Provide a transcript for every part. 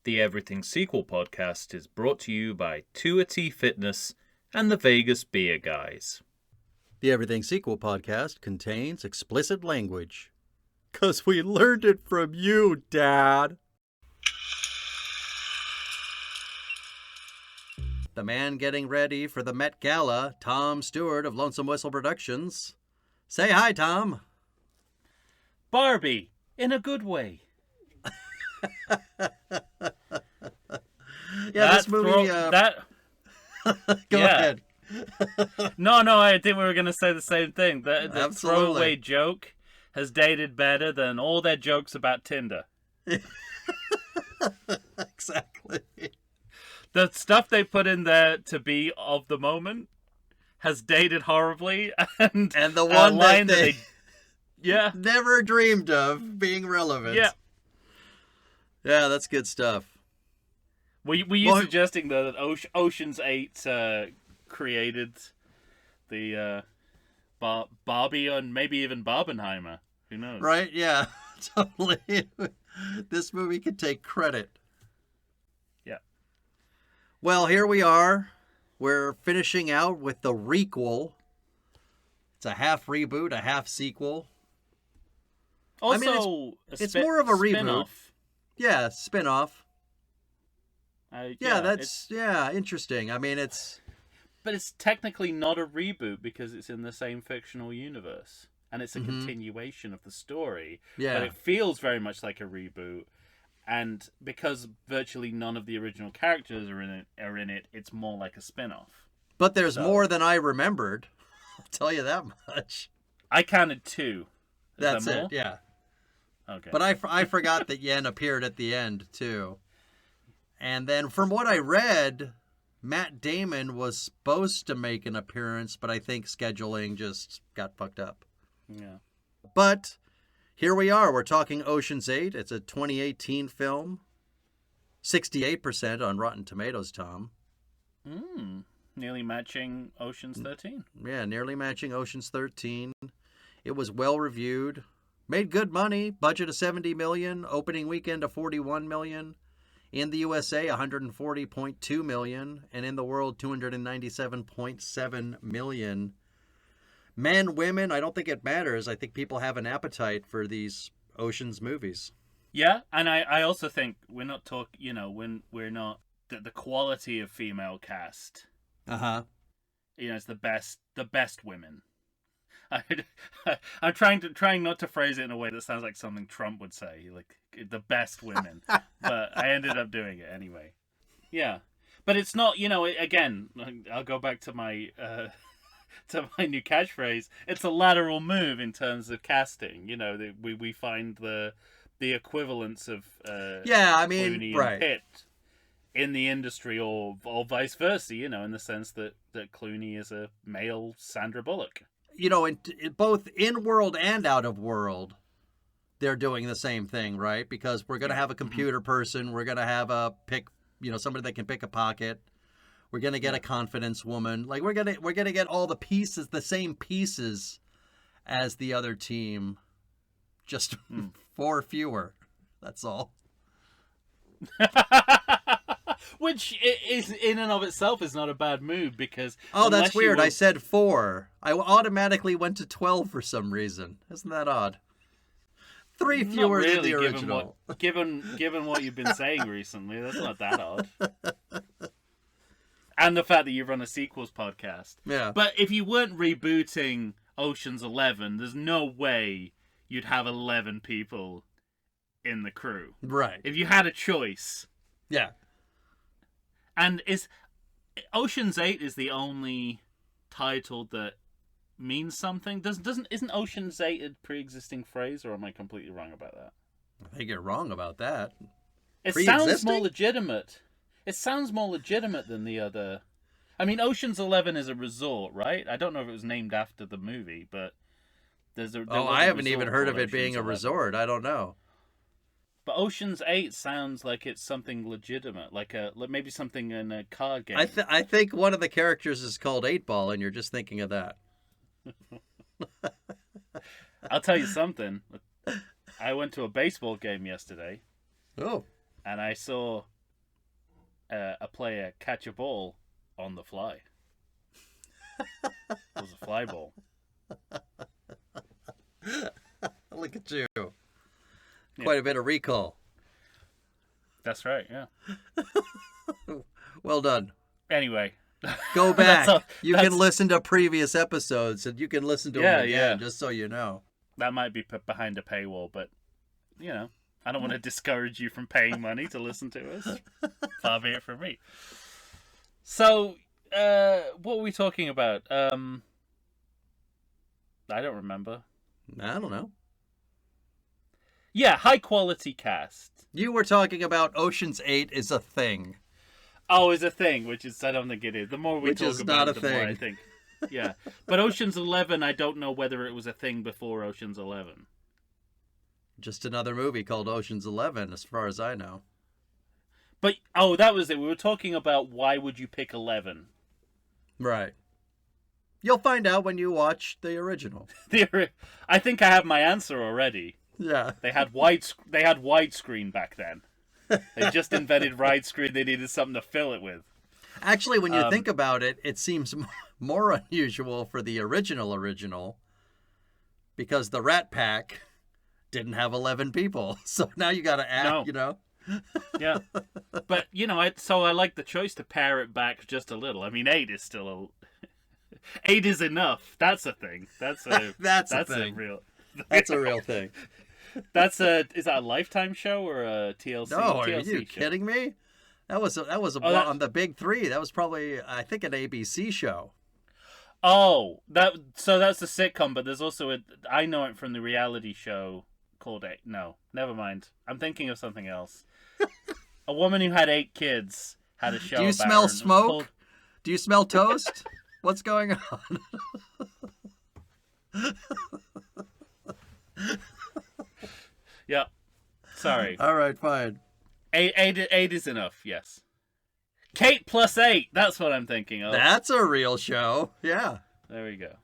The Everything Sequel podcast is brought to you by Tuity Fitness and the Vegas Beer Guys. The Everything Sequel podcast contains explicit language. 'Cause we learned it from you, Dad. The man getting ready for the Met Gala, Tom Stewart of Lonesome Whistle Productions. Say hi, Tom. Barbie, in a good way. Yeah, this movie... Go ahead. No, I think we were going to say the same thing. The throwaway joke has dated better than all their jokes about Tinder. Exactly. The stuff they put in there to be of the moment has dated horribly. And the one that they yeah, never dreamed of being relevant. Yeah. Yeah, that's good stuff. Were you suggesting though that Ocean's 8 created the Barbie and maybe even Barbenheimer? Who knows? Right? Yeah, totally. This movie could take credit. Yeah. Well, here we are. We're finishing out with the requel. It's a half reboot, a half sequel. Also, it's more of a reboot. Spin-off. Yeah, spin-off. That's interesting. I mean, but it's technically not a reboot because it's in the same fictional universe and it's a continuation of the story. Yeah. But it feels very much like a reboot, and because virtually none of the original characters are in it, it's more like a spin-off. But there's more than I remembered. I'll tell you that much. I counted 2. That's it. Yeah. Okay. But I forgot that Yen appeared at the end, too. And then from what I read, Matt Damon was supposed to make an appearance, but I think scheduling just got fucked up. Yeah. But here we are. We're talking Ocean's 8. It's a 2018 film. 68% on Rotten Tomatoes, Tom. Nearly matching Ocean's 13. Yeah, nearly matching Ocean's 13. It was well reviewed. Made good money, budget of $70 million, opening weekend of $41 million. In the USA, $140.2 million, and in the world, $297.7 million. Men, women, I don't think it matters. I think people have an appetite for these Ocean's movies. Yeah, and I also think we're not talking, when we're not the quality of female cast. It's the best women. I'm trying not to phrase it in a way that sounds like something Trump would say, like the best women, but I ended up doing it anyway. Yeah, but it's not, again, I'll go back to my new catchphrase. It's a lateral move in terms of casting. We find the equivalents of Clooney and Pitt in the industry, or vice versa. In the sense that Clooney is a male Sandra Bullock. In both in-world and out-of-world, they're doing the same thing, right? Because we're going to have a computer person. We're going to have somebody that can pick a pocket. We're going to get a confidence woman. Like, we're going to get all the pieces, the same pieces as the other team, just 4 fewer. That's all. Which is in and of itself is not a bad move, because that's weird. I said 4. I automatically went to 12 for some reason. Isn't that odd? 3 fewer than the original. Given what you've been saying recently, that's not that odd. And the fact that you run a sequels podcast. Yeah. But if you weren't rebooting Ocean's 11, there's no way you'd have 11 people in the crew. Right. If you had a choice. Yeah. And Ocean's 8 is the only title that means something? Isn't Ocean's 8 a pre-existing phrase, or am I completely wrong about that? I think you're wrong about that. It sounds more legitimate. It sounds more legitimate than the other. I mean, Ocean's 11 is a resort, right? I don't know if it was named after the movie, but I haven't even heard of it being a resort. I don't know. But Ocean's 8 sounds like it's something legitimate, like maybe something in a card game. I think one of the characters is called 8-Ball, and you're just thinking of that. I'll tell you something. I went to a baseball game yesterday. Oh. And I saw a player catch a ball on the fly. It was a fly ball. Look at you. Quite a bit of recall. That's right, yeah. Well done. Anyway. Go back. You can listen to previous episodes, and you can listen to them again, just so you know. That might be put behind a paywall, but, you know, I don't want to discourage you from paying money to listen to us. Far be it from me. So, what were we talking about? I don't remember. I don't know. Yeah, high quality cast. You were talking about Ocean's 8 is a thing. Oh, is a thing, which is I don't think it is. The more we talk about it, the more I think. Yeah, but Ocean's 11, I don't know whether it was a thing before Ocean's 11. Just another movie called Ocean's 11, as far as I know. But that was it. We were talking about why would you pick 11? Right. You'll find out when you watch the original. I think I have my answer already. Yeah. They had widescreen back then. They just invented widescreen. They needed something to fill it with. Actually, when you think about it, it seems more unusual for the original, because the Rat Pack didn't have 11 people. So now you got to add, you know. Yeah. But, you know, so I like the choice to pare it back just a little. I mean, 8 is still 8 is enough. That's a thing. That's a thing. That's a real thing. Is that a Lifetime show or a TLC? No, are you kidding me? That was on the Big Three. That was probably, I think, an ABC show. Oh, so that's a sitcom, but there's also I know it from the reality show called 8. No, never mind. I'm thinking of something else. A woman who had 8 kids had a show. Do you about smell her, smoke? Do you smell toast? What's going on? Yeah. Sorry. All right, fine. 8 is enough, yes. Kate plus 8, that's what I'm thinking of. That's a real show. Yeah. There we go.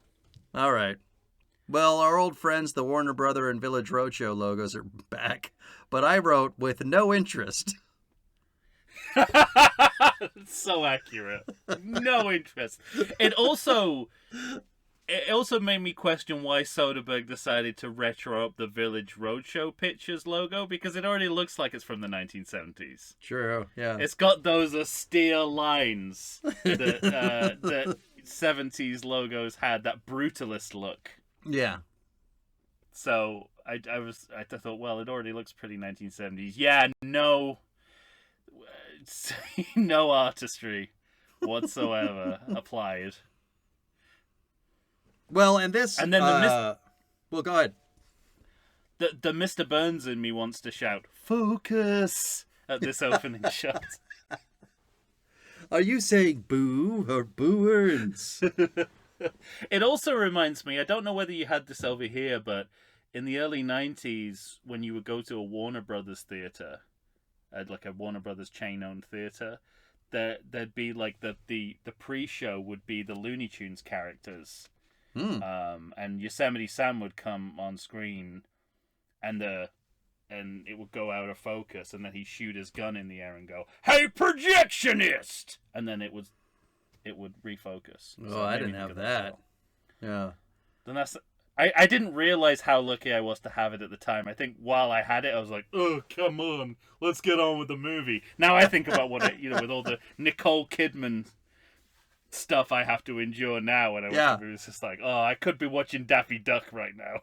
All right. Well, our old friends, the Warner Brother and Village Roadshow logos are back, but I wrote with no interest. So accurate. No interest. It also made me question why Soderbergh decided to retro up the Village Roadshow Pictures logo, because it already looks like it's from the 1970s. True, yeah. It's got those austere lines that 70s logos had, that brutalist look. Yeah. So I thought, well, it already looks pretty 1970s. Yeah, no artistry whatsoever applied. Well, and then well, go ahead. The Mr. Burns in me wants to shout "Focus" at this opening shot. Are you saying boo or booers? It also reminds me, I don't know whether you had this over here, but in the early 90s, when you would go to a Warner Brothers theater, like a Warner Brothers chain-owned theater, there'd be like the pre-show would be the Looney Tunes characters. And Yosemite Sam would come on screen, and it would go out of focus, and then he'd shoot his gun in the air and go, "Hey, projectionist!" And then it would refocus. Oh, So I didn't have that. Yeah. Then I didn't realize how lucky I was to have it at the time. I think while I had it, I was like, "Oh, come on, let's get on with the movie." Now I think about what with all the Nicole Kidman stuff I have to endure now when I watch the movie. It's just like, oh, I could be watching Daffy Duck right now.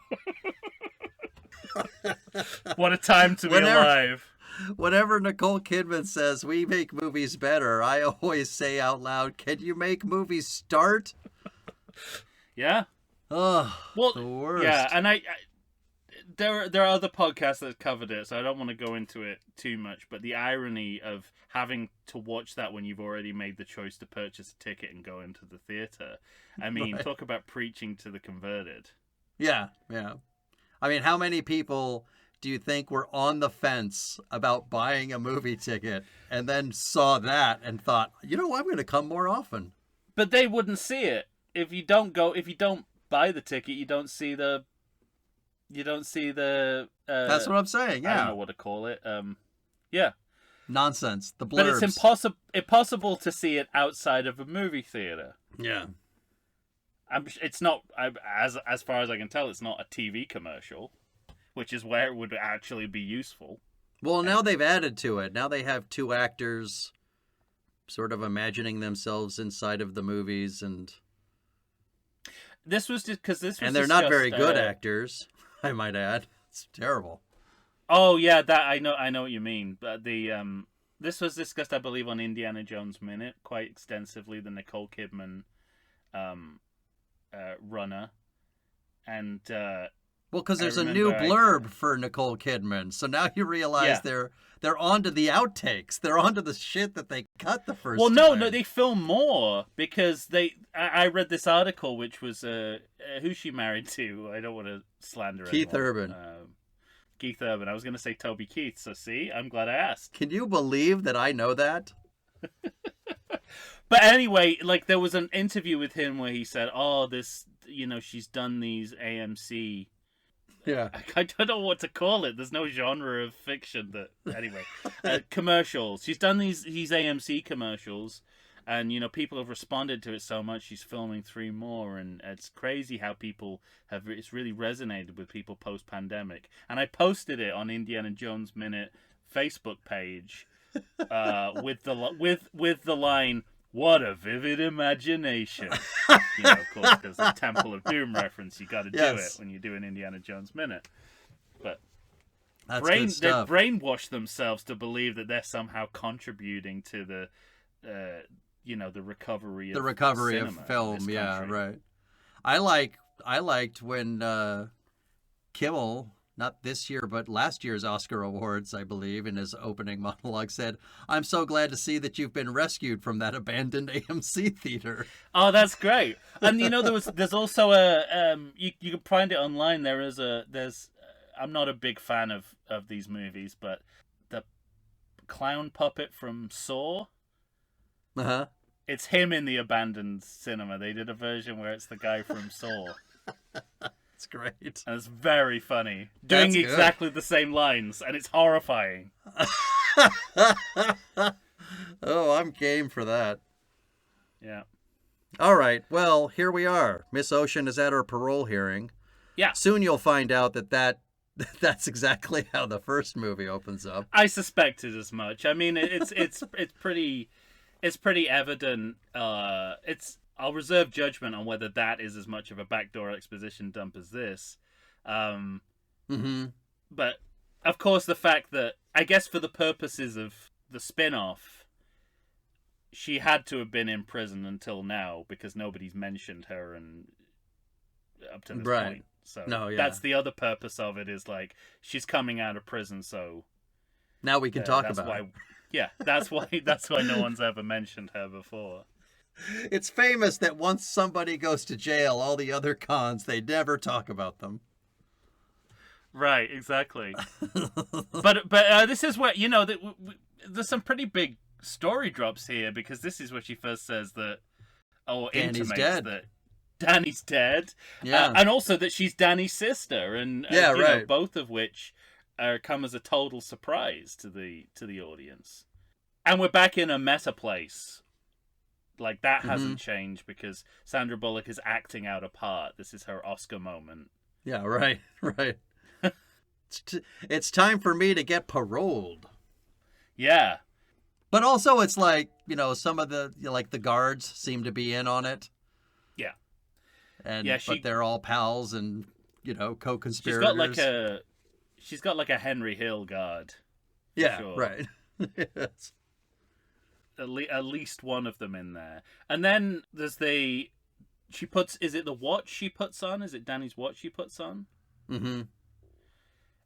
What a time to be alive. Whenever Nicole Kidman says, "We make movies better," I always say out loud, "Can you make movies start?" Yeah. Oh, well, the worst. Yeah, and there are other podcasts that covered it, so I don't want to go into it too much, but the irony of having to watch that when you've already made the choice to purchase a ticket and go into the theater. I mean, talk about preaching to the converted. Yeah. I mean, how many people do you think were on the fence about buying a movie ticket and then saw that and thought, I'm going to come more often? But they wouldn't see it. If you don't buy the ticket, you don't see the that's what I'm saying. Yeah. I don't know what to call it. Yeah. nonsense. The blurbs. But it's impossible to see it outside of a movie theater. Yeah. It's not, as far as I can tell, it's not a TV commercial, which is where it would actually be useful. Well, now they've added to it. Now they have two actors sort of imagining themselves inside of the movies, and this was just because and they're not very good actors, I might add. It's terrible. Oh yeah, that I know what you mean. But this was discussed, I believe, on Indiana Jones Minute quite extensively. The Nicole Kidman runner, and well, because there's a new blurb for Nicole Kidman, so now you realize they're onto the outtakes. They're onto the shit that they cut the first time. Well, no, they film more because I read this article, which was who's she married to? I don't want to slander Keith anyone. Urban. Keith Urban. I was going to say Toby Keith, so see, I'm glad I asked. Can you believe that I know that? But anyway, like, there was an interview with him where he said, "Oh, this, she's done these AMC." Yeah. I don't know what to call it. There's no genre of fiction that. Anyway, commercials. She's done these AMC commercials, and people have responded to it so much. She's filming 3 more, and it's crazy how people have. It's really resonated with people post pandemic. And I posted it on Indiana Jones Minute Facebook page, with the line, "What a vivid imagination." Of course, there's a Temple of Doom reference. You got to do it when you do an Indiana Jones Minute. But That's they good stuff. brainwash themselves to believe that they're somehow contributing to the, the recovery of of film. Yeah, right. I liked when Kimmel, not this year, but last year's Oscar Awards, I believe, in his opening monologue said, "I'm so glad to see that you've been rescued from that abandoned AMC theater." Oh, that's great. And there's also you can find it online. I'm not a big fan of these movies, but the clown puppet from Saw, it's him in the abandoned cinema. They did a version where it's the guy from Saw. It's great. And it's very funny. Doing exactly the same lines, and it's horrifying. Oh, I'm game for that. Yeah. All right. Well, here we are. Miss Ocean is at her parole hearing. Yeah. Soon you'll find out that's exactly how the first movie opens up. I suspected as much. I mean, it's pretty evident. I'll reserve judgment on whether that is as much of a backdoor exposition dump as this. But, of course, the fact that, I guess for the purposes of the spin-off, she had to have been in prison until now because nobody's mentioned her up to this point. So that's the other purpose of it, is like, she's coming out of prison, so... Now we can talk about it. Yeah, that's why no one's ever mentioned her before. It's famous that once somebody goes to jail, all the other cons, they never talk about them. Right, exactly. but this is where, there's some pretty big story drops here, because this is where she first says that, intimates that Danny's dead. Yeah. And also that she's Danny's sister, and both of which come as a total surprise to the audience. And we're back in a meta place. Like, that hasn't changed because Sandra Bullock is acting out a part. This is her Oscar moment. Yeah, right. It's time for me to get paroled. Yeah. But also it's like, some of the, the guards seem to be in on it. Yeah. And but they're all pals and, co-conspirators. She's got like a Henry Hill guard. Yeah, sure. Right. Yes. At least one of them in there. And then there's is it the watch she puts on? Is it Danny's watch she puts on? Mm-hmm.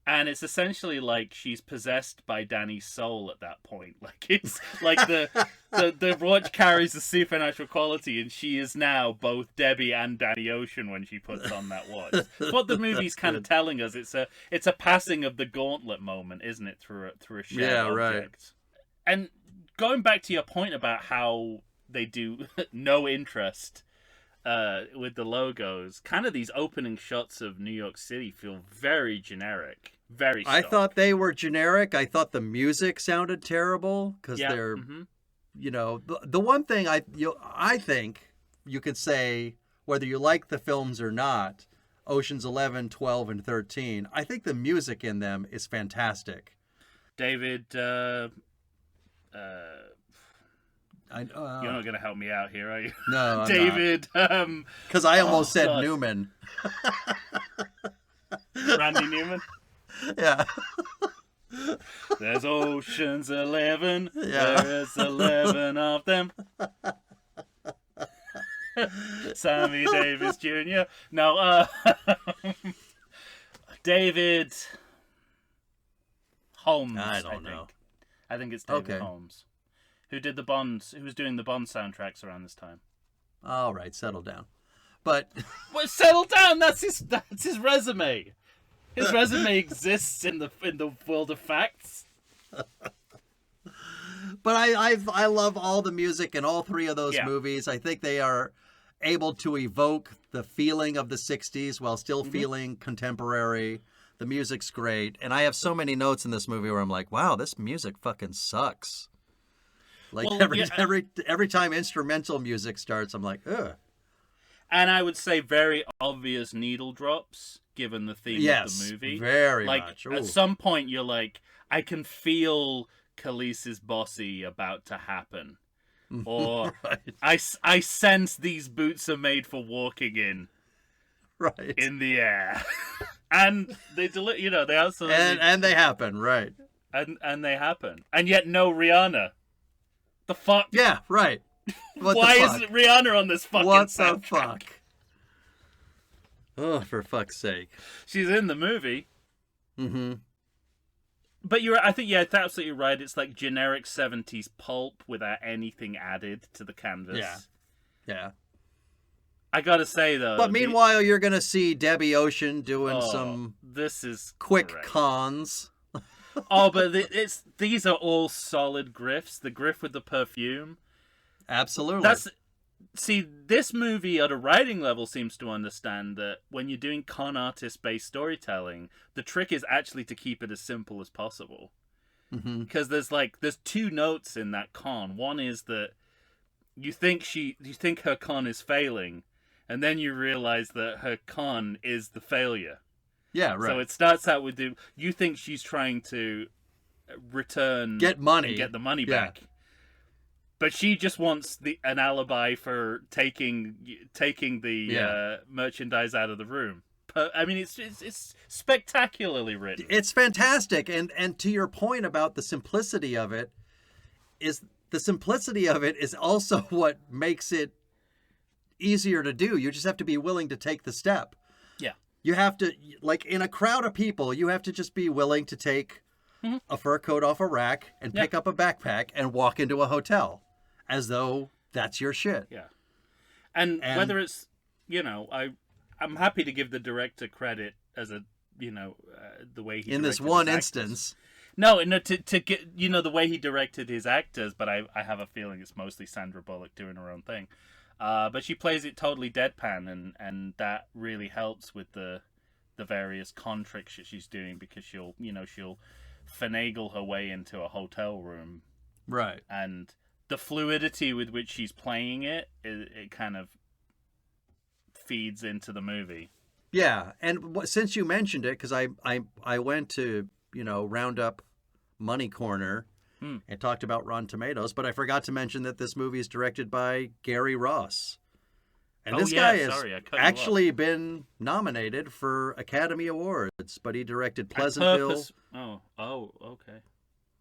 And it's essentially like she's possessed by Danny's soul at that point. Like, it's like the watch carries a supernatural quality, and she is now both Debbie and Danny Ocean when she puts on that watch. What the movie's kind of telling us, it's a passing of the gauntlet moment, isn't it, through a shared object. Right. And going back to your point about how they do no interest with the logos, kind of these opening shots of New York City feel very generic, very I stock. thought they were generic. I thought the music sounded terrible because Yeah. they're, Mhm. the one thing I think you could say, whether you like the films or not, Ocean's 11, 12, and 13, I think the music in them is fantastic. David, I, you're not going to help me out here, are you? no, I'm David, because I almost said God. Newman. Randy Newman. Yeah. There's Ocean's 11. Yeah. There's 11 of them. Sammy Davis Jr. No, David Holmes. I don't know. I think it's David Okay. Holmes, who did the Bond, who was doing the Bond soundtracks around this time. All right, settle down. But Well, settle down. That's his resume. His resume exists in the world of facts. But I love all the music in all three of those Yeah. movies. I think they are able to evoke the feeling of the 60s while still Mm-hmm. feeling contemporary. The music's great. And I have so many notes in this movie where I'm like, wow, this music fucking sucks. Like Well, every yeah. every time instrumental music starts, I'm like, ugh. And I would say very obvious needle drops, given the theme Yes, of the movie. very like, much. at Ooh. some point, you're like, I can feel Khaleesi's bossy about to happen. Or Right. I sense these boots are made for walking Right. in the air. And they they absolutely And they happen, right. and they happen. And yet no Rihanna. The fuck? Yeah, right. What Why the fuck? isn't Rihanna on this fucking What the soundtrack? fuck? Oh, for fuck's sake. She's in the movie. Mm-hmm. But I think it's absolutely right. It's like generic 70s pulp without anything added to the canvas. Yeah. Yeah. I gotta say though. But meanwhile, you're going to see Debbie Ocean doing some this is quick great. cons. But these are all solid griffs. The griff with the perfume. Absolutely. See, this movie at a writing level seems to understand that when you're doing con artist-based storytelling, the trick is actually to keep it as simple as possible. Mm-hmm. Because there's two notes in that con. One is that you think her con is failing, and then you realize that her con is the failure. Yeah, right. So it starts out with you think she's trying to return, Get money. and get the money Yeah. back. But she just wants an alibi for taking the merchandise out of the room. I mean, it's spectacularly written. It's fantastic. And to your point about the simplicity of it, is also what makes it easier to do. You just have to be willing to take the step. Yeah. You have to, like in a crowd of people, you have to just be willing to take a fur coat off a rack and pick up a backpack and walk into a hotel as though that's your shit. Yeah. And whether it's, I'm happy to give the director credit as a, the way he In this directed one his actors. instance. No, to get, the way he directed his actors, but I have a feeling it's mostly Sandra Bullock doing her own thing. But she plays it totally deadpan, and that really helps with the various con tricks that she's doing, because she'll finagle her way into a hotel room. Right. And the fluidity with which she's playing it kind of feeds into the movie. Yeah, and since you mentioned it, because I went to round up Money Corner and talked about Rotten Tomatoes, but I forgot to mention that this movie is directed by Gary Ross, and this guy has actually been nominated for Academy Awards. But he directed Pleasantville, Oh, okay.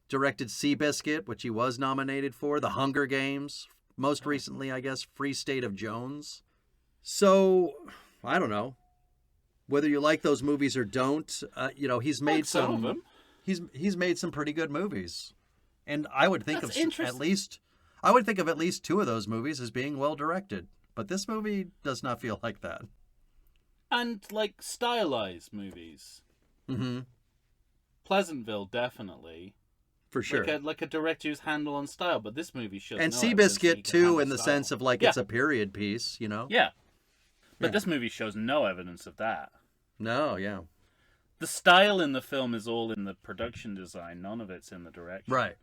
directed Seabiscuit, which he was nominated for, The Hunger Games, most recently, I guess, Free State of Jones. So I don't know whether you like those movies or don't. He's made some of them. He's made some pretty good movies, and I would think That's of interesting. at least two of those movies as being well directed. But this movie does not feel like that. And like stylized movies. Mm-hmm. Pleasantville, definitely. For sure. Like a director who's handle on style, but this movie shows And no evidence that he Seabiscuit can too, handle in the style. sense of like it's a period piece, Yeah. But Yeah. this movie shows no evidence of that. No, yeah. The style in the film is all in the production design. None of it's in the direction. Right.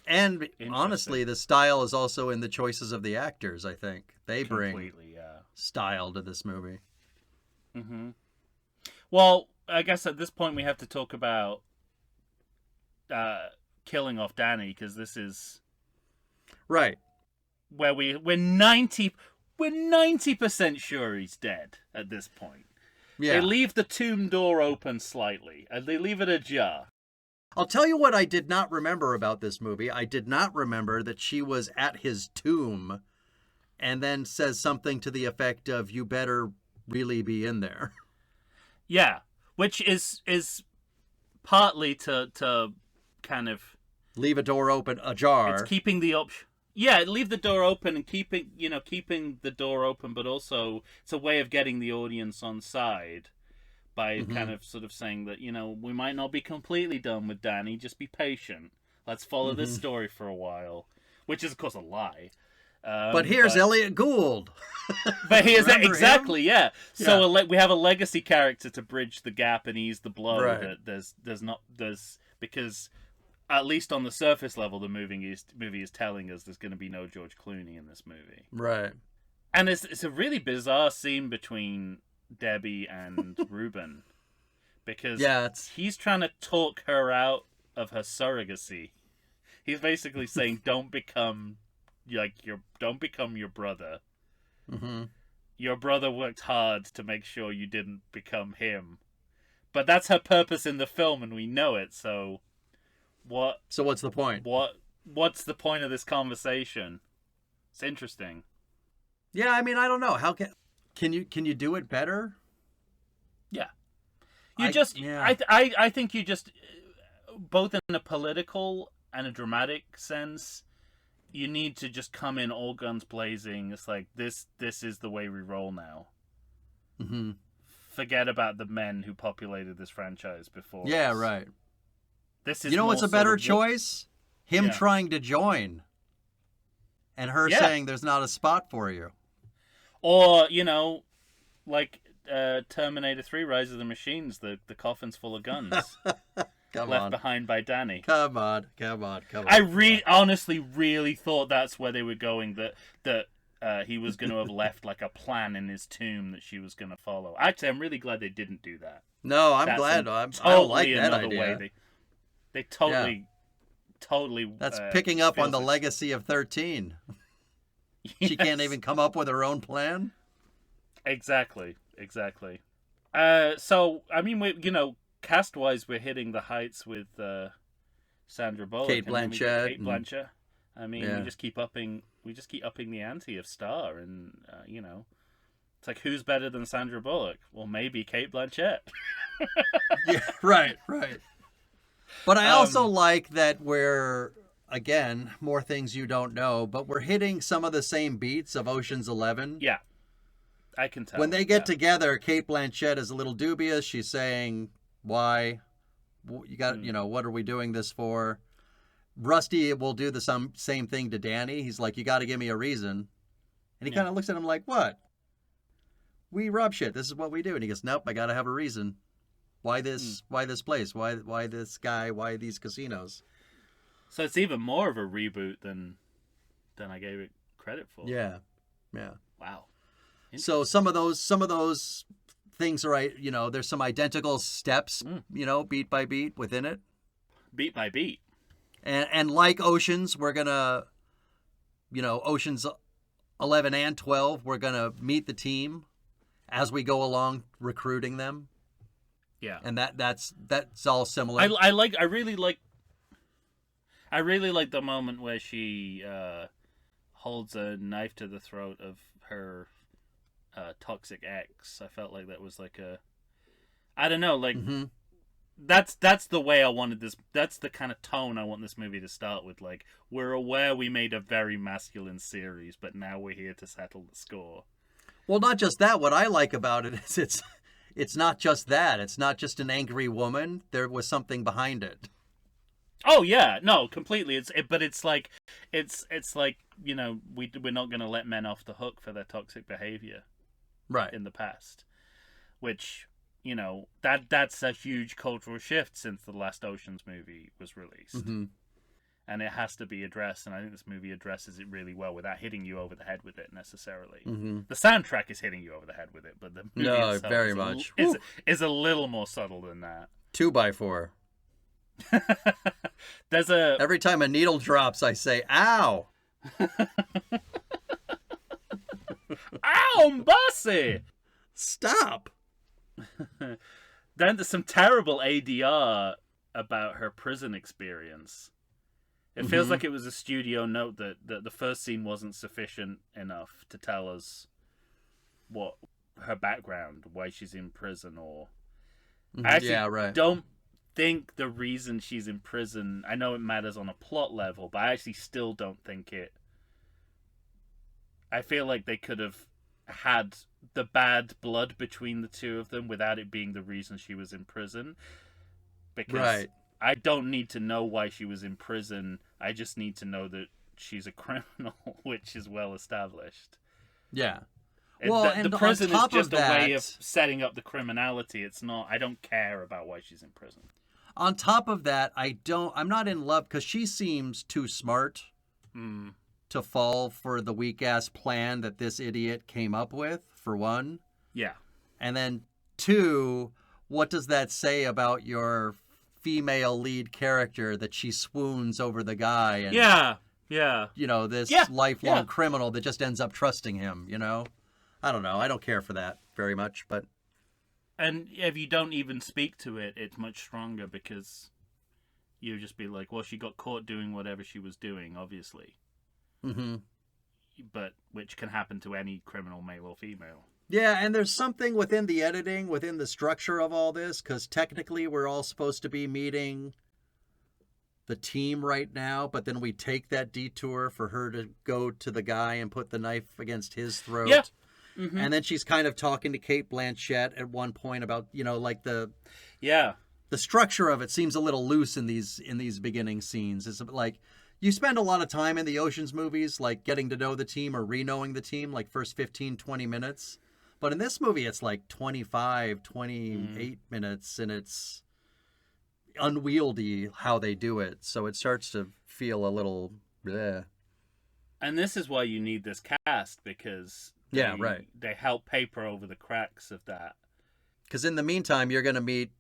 And Interesting. honestly, the style is also in the choices of the actors, I think. They bring Completely, yeah. style to this movie. Mm-hmm. Well, I guess at this point we have to talk about killing off Danny, because this is Right. where we're 90% sure he's dead at this point. Yeah. They leave the tomb door open slightly, and they leave it ajar. I'll tell you what I did not remember about this movie. I did not remember that she was at his tomb and then says something to the effect of, "You better really be in there." Yeah, which is partly to kind of Leave a door open ajar. it's keeping the option. Yeah, leave the door open and keeping the door open, but also it's a way of getting the audience on side by kind of sort of saying that, we might not be completely done with Danny, just be patient. Let's follow this story for a while, which is of course a lie. But here's Elliot Gould. But here's Remember exactly, him? yeah. So we have a legacy character to bridge the gap and ease the blow. Right. That there's because at least on the surface level, the movie is telling us there's going to be no George Clooney in this movie. Right. And it's a really bizarre scene between Debbie and Ruben, because he's trying to talk her out of her surrogacy. He's basically saying, "Don't become your brother. Mm-hmm. Your brother worked hard to make sure you didn't become him." But that's her purpose in the film, and we know it. So what's the point? What's the point of this conversation? It's interesting. Yeah, I mean, I don't know. How can you do it better? Yeah. I think you just, both in a political and a dramatic sense, you need to just come in all guns blazing. It's like, this is the way we roll now. Mm-hmm. Forget about the men who populated this franchise before. Yeah, us. right. This is what's a better choice? Him Yeah. trying to join, and her saying there's not a spot for you. Or, like Terminator 3 Rise of the Machines, the coffin's full of guns. Left behind by Danny. Come on. I honestly really thought that's where they were going, that he was going to have left like a plan in his tomb that she was going to follow. Actually, I'm really glad they didn't do that. No, I'm glad. I don't like that idea. Way. They totally... That's picking up on the legacy of 13. Yes. She can't even come up with her own plan? Exactly. So, I mean, cast-wise, we're hitting the heights with Sandra Bullock. Kate Blanchett. Kate Blanchett. I mean, we just keep upping the ante of star, and it's like, who's better than Sandra Bullock? Well, maybe Kate Blanchett. Yeah, right. But I also like that we're, again, more things you don't know, but we're hitting some of the same beats of Ocean's 11. Yeah, I can tell. When they get together, Kate Blanchett is a little dubious. She's saying, "Why? You got, what are we doing this for?" Rusty will do the same thing to Danny. He's like, "You got to give me a reason," and he kind of looks at him like, "What? We rub shit. This is what we do." And he goes, "Nope, I got to have a reason. Why this? Why this place? Why this guy? Why these casinos?" So it's even more of a reboot than I gave it credit for. Yeah. Wow. So some of those things are there's some identical steps, beat by beat within it. Beat by beat. And like Oceans, we're gonna, Oceans 11 and 12, we're gonna meet the team as we go along recruiting them. Yeah. And that's all similar. I really like the moment where she holds a knife to the throat of her toxic ex. I felt like that was like I don't know, like that's the way I wanted this. That's the kind of tone I want this movie to start with. Like, we're aware we made a very masculine series, but now we're here to settle the score. Well, not just that. What I like about it is it's not just that. It's not just an angry woman. There was something behind it. Oh yeah, no, completely. But it's like we're not going to let men off the hook for their toxic behavior. Right. in the past, which, you know, that's a huge cultural shift since the last Ocean's movie was released. Mm-hmm. And it has to be addressed, and I think this movie addresses it really well without hitting you over the head with it necessarily. Mm-hmm. The soundtrack is hitting you over the head with it, but the movie No, itself very is much. is a little more subtle than that. 2x4. There's a Every time a needle drops, I say, "Ow!" ow, bossy. Stop. Then there's some terrible ADR about her prison experience. It feels like it was a studio note that the first scene wasn't sufficient enough to tell us what her background, why she's in prison, or I actually don't think the reason she's in prison, I know it matters on a plot level, but I actually still don't think it. I feel like they could have had the bad blood between the two of them without it being the reason she was in prison. Because I don't need to know why she was in prison. I just need to know that she's a criminal, which is well established. Yeah. Well, the prison is just a way of setting up the criminality. It's not. I don't care about why she's in prison. On top of that, I'm not in love because she seems too smart to fall for the weak ass plan that this idiot came up with, for one. Yeah. And then two, what does that say about your female lead character that she swoons over the guy and you know, this lifelong criminal that just ends up trusting him, you know? I don't know. I don't care for that very much, but and if you don't even speak to it, it's much stronger because you just be like, well, she got caught doing whatever she was doing, obviously. Mm-hmm. But which can happen to any criminal, male or female. Yeah, and there's something within the editing, within the structure of all this, because technically we're all supposed to be meeting the team right now, but then we take that detour for her to go to the guy and put the knife against his throat. Yeah. Mm-hmm. And then she's kind of talking to Cate Blanchett at one point about, you know, like the structure of it seems a little loose in these beginning scenes. It's like you spend a lot of time in the Ocean's movies like getting to know the team or re-knowing the team, like first 15, 20 minutes. But in this movie, it's like 25, 28 minutes, and it's unwieldy how they do it. So it starts to feel a little bleh. And this is why you need this cast, because they help paper over the cracks of that. Because in the meantime, you're going to meet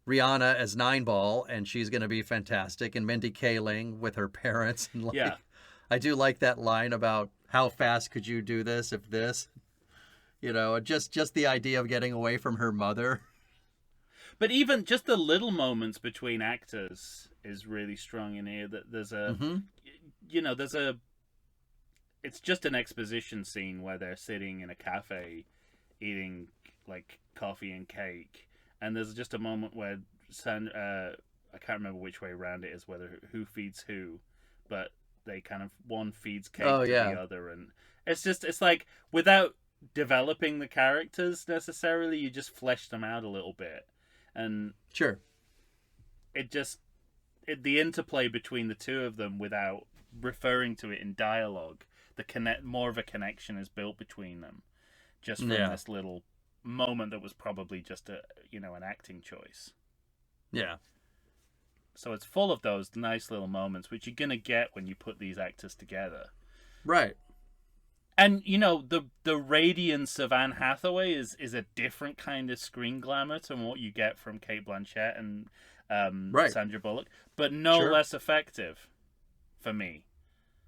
Rihanna as Nineball, and she's going to be fantastic, and Mindy Kaling with her parents. And I do like that line about how fast could you do this if this... You know, just the idea of getting away from her mother. But even just the little moments between actors is really strong in here. That there's a, it's just an exposition scene where they're sitting in a cafe eating like coffee and cake. And there's just a moment where I can't remember which way around it is, whether who feeds who, but they kind of, one feeds cake to the other. And it's like, without developing the characters necessarily, you just flesh them out a little bit, and the interplay between the two of them without referring to it in dialogue, more of a connection is built between them just from this little moment that was probably just an acting choice. So it's full of those nice little moments which you're gonna get when you put these actors together, right? And, you know, the radiance of Anne Hathaway is a different kind of screen glamour to what you get from Cate Blanchett and Sandra Bullock, but no less effective for me.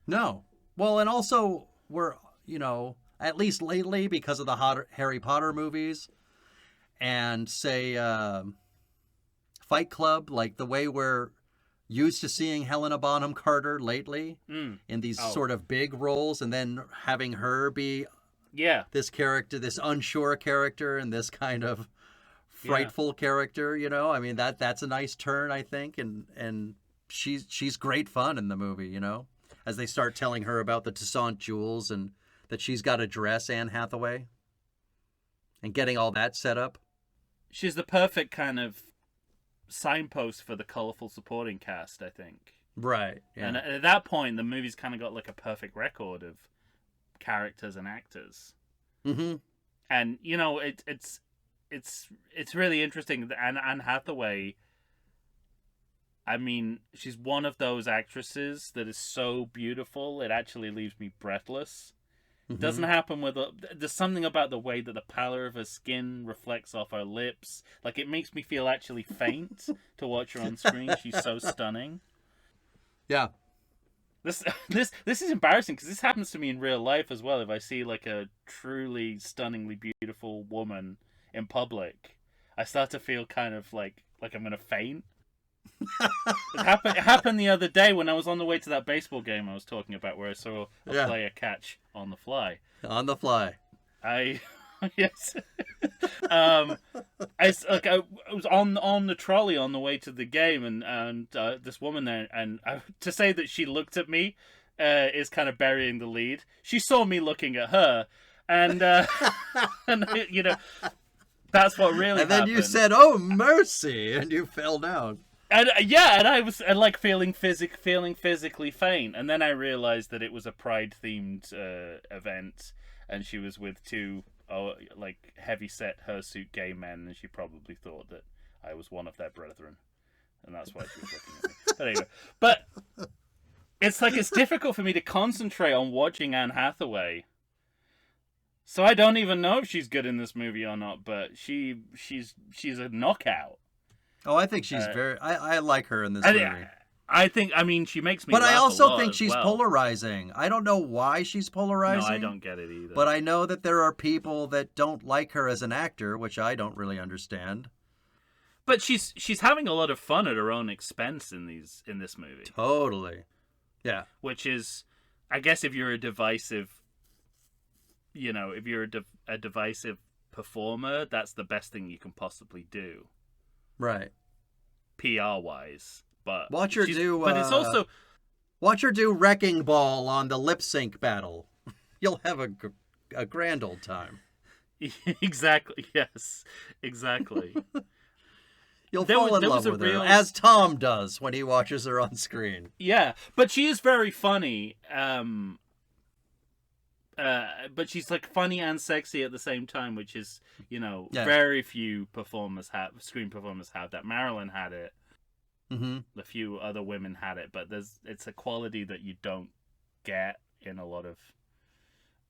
No. Well, and also we're, you know, at least lately because of the Harry Potter movies and, say, Fight Club, like the way we're used to seeing Helena Bonham Carter lately in these sort of big roles, and then having her be this character, this unsure character, and this kind of frightful character, you know? I mean, that's a nice turn, I think, and she's great fun in the movie, you know? As they start telling her about the Toussaint jewels and that she's got to dress Anne Hathaway and getting all that set up. She's the perfect kind of signpost for the colorful supporting cast, I think. Right. Yeah. And at that point, the movie's kind of got like a perfect record of characters and actors. Mm-hmm. And you know, it's really interesting. And Anne Hathaway, I mean, she's one of those actresses that is so beautiful it actually leaves me breathless. It doesn't happen with there's something about the way that the pallor of her skin reflects off her lips. Like, it makes me feel actually faint to watch her on screen. She's so stunning. Yeah. This is embarrassing because this happens to me in real life as well. If I see like a truly stunningly beautiful woman in public, I start to feel kind of like I'm gonna faint. It happened the other day when I was on the way to that baseball game I was talking about, where I saw a player catch on the fly. On the fly. Yes. I was on the trolley on the way to the game, and this woman there, and to say that she looked at me is kind of burying the lead. She saw me looking at her, and and you know, that's what really. And then happened. you said, "Oh mercy," and you fell down. And and I was like feeling physically faint, and then I realized that it was a pride-themed event, and she was with two like heavy-set hirsute gay men, and she probably thought that I was one of their brethren, and that's why she was looking at me. But anyway, it's difficult for me to concentrate on watching Anne Hathaway. So I don't even know if she's good in this movie or not, but she's a knockout. Oh, I think she's I like her in this movie. I think, I mean, she makes me But laugh I also a lot think as she's well. polarizing. I don't know why she's polarizing. No, I don't get it either. But I know that there are people that don't like her as an actor, which I don't really understand. But she's having a lot of fun at her own expense in this movie. Totally. Yeah. Which is, I guess, if you're a divisive, you know, if you're a divisive performer, that's the best thing you can possibly do. Right. PR wise. But watch her do. But it's also watch her do Wrecking Ball on the lip sync battle. You'll have a grand old time. Exactly. Yes. Exactly. You'll fall in love with her, as Tom does when he watches her on screen. Yeah, but she is very funny. But she's like funny and sexy at the same time, which is, you know, very few screen performers have that. Marilyn had it. Mm-hmm. A few other women had it, but it's a quality that you don't get in a lot of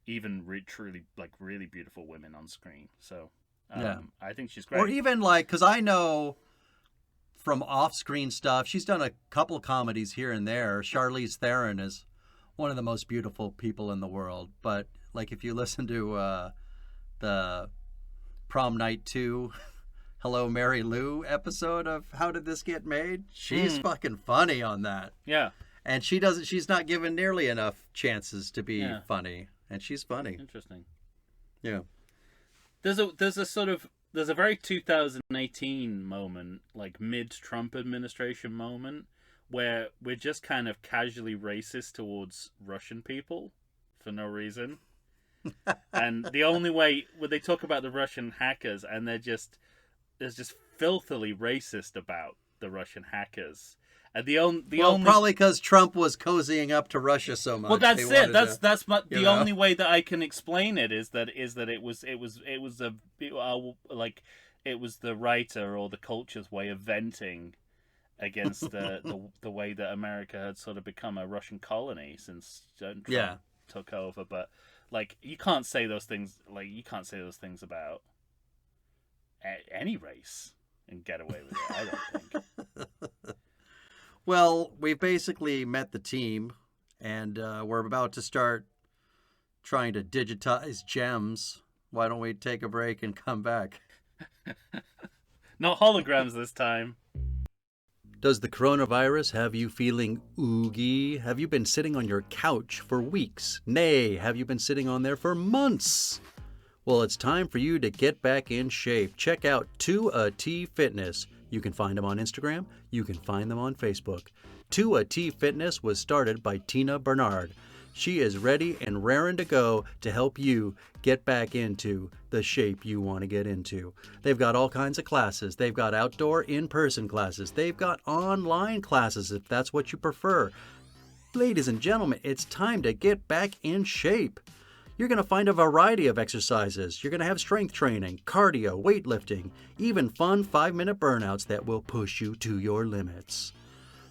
even truly like really beautiful women on screen. So I think she's great. Or even like, because I know from off-screen stuff, she's done a couple comedies here and there. Charlize Theron is one of the most beautiful people in the world. But like, if you listen to the Prom Night 2 Hello Mary Lou episode of How Did This Get Made, she's fucking funny on that. Yeah. And she's not given nearly enough chances to be funny, and she's funny. Interesting. Yeah. There's a very 2018 moment, like mid-Trump administration moment, where we're just kind of casually racist towards Russian people for no reason. And the only way when they talk about the Russian hackers, and they're just filthily racist about the Russian hackers. And probably because Trump was cozying up to Russia so much. Well, that's it. The only way that I can explain it is that it was the writer or the culture's way of venting against the way that America had sort of become a Russian colony since Trump took over. But like, you can't say those things. Like, you can't say those things about any race and get away with it, I don't think. Well, we've basically met the team, and we're about to start trying to digitize gems. Why don't we take a break and come back? No holograms this time. Does the coronavirus have you feeling oogie? Have you been sitting on your couch for weeks? Nay, have you been sitting on there for months? Well, it's time for you to get back in shape. Check out 2AT Fitness. You can find them on Instagram. You can find them on Facebook. 2AT Fitness was started by Tina Bernard. She is ready and raring to go to help you get back into the shape you want to get into. They've got all kinds of classes. They've got outdoor in-person classes. They've got online classes if that's what you prefer. Ladies and gentlemen, it's time to get back in shape. You're going to find a variety of exercises. You're going to have strength training, cardio, weightlifting, even fun 5-minute burnouts that will push you to your limits.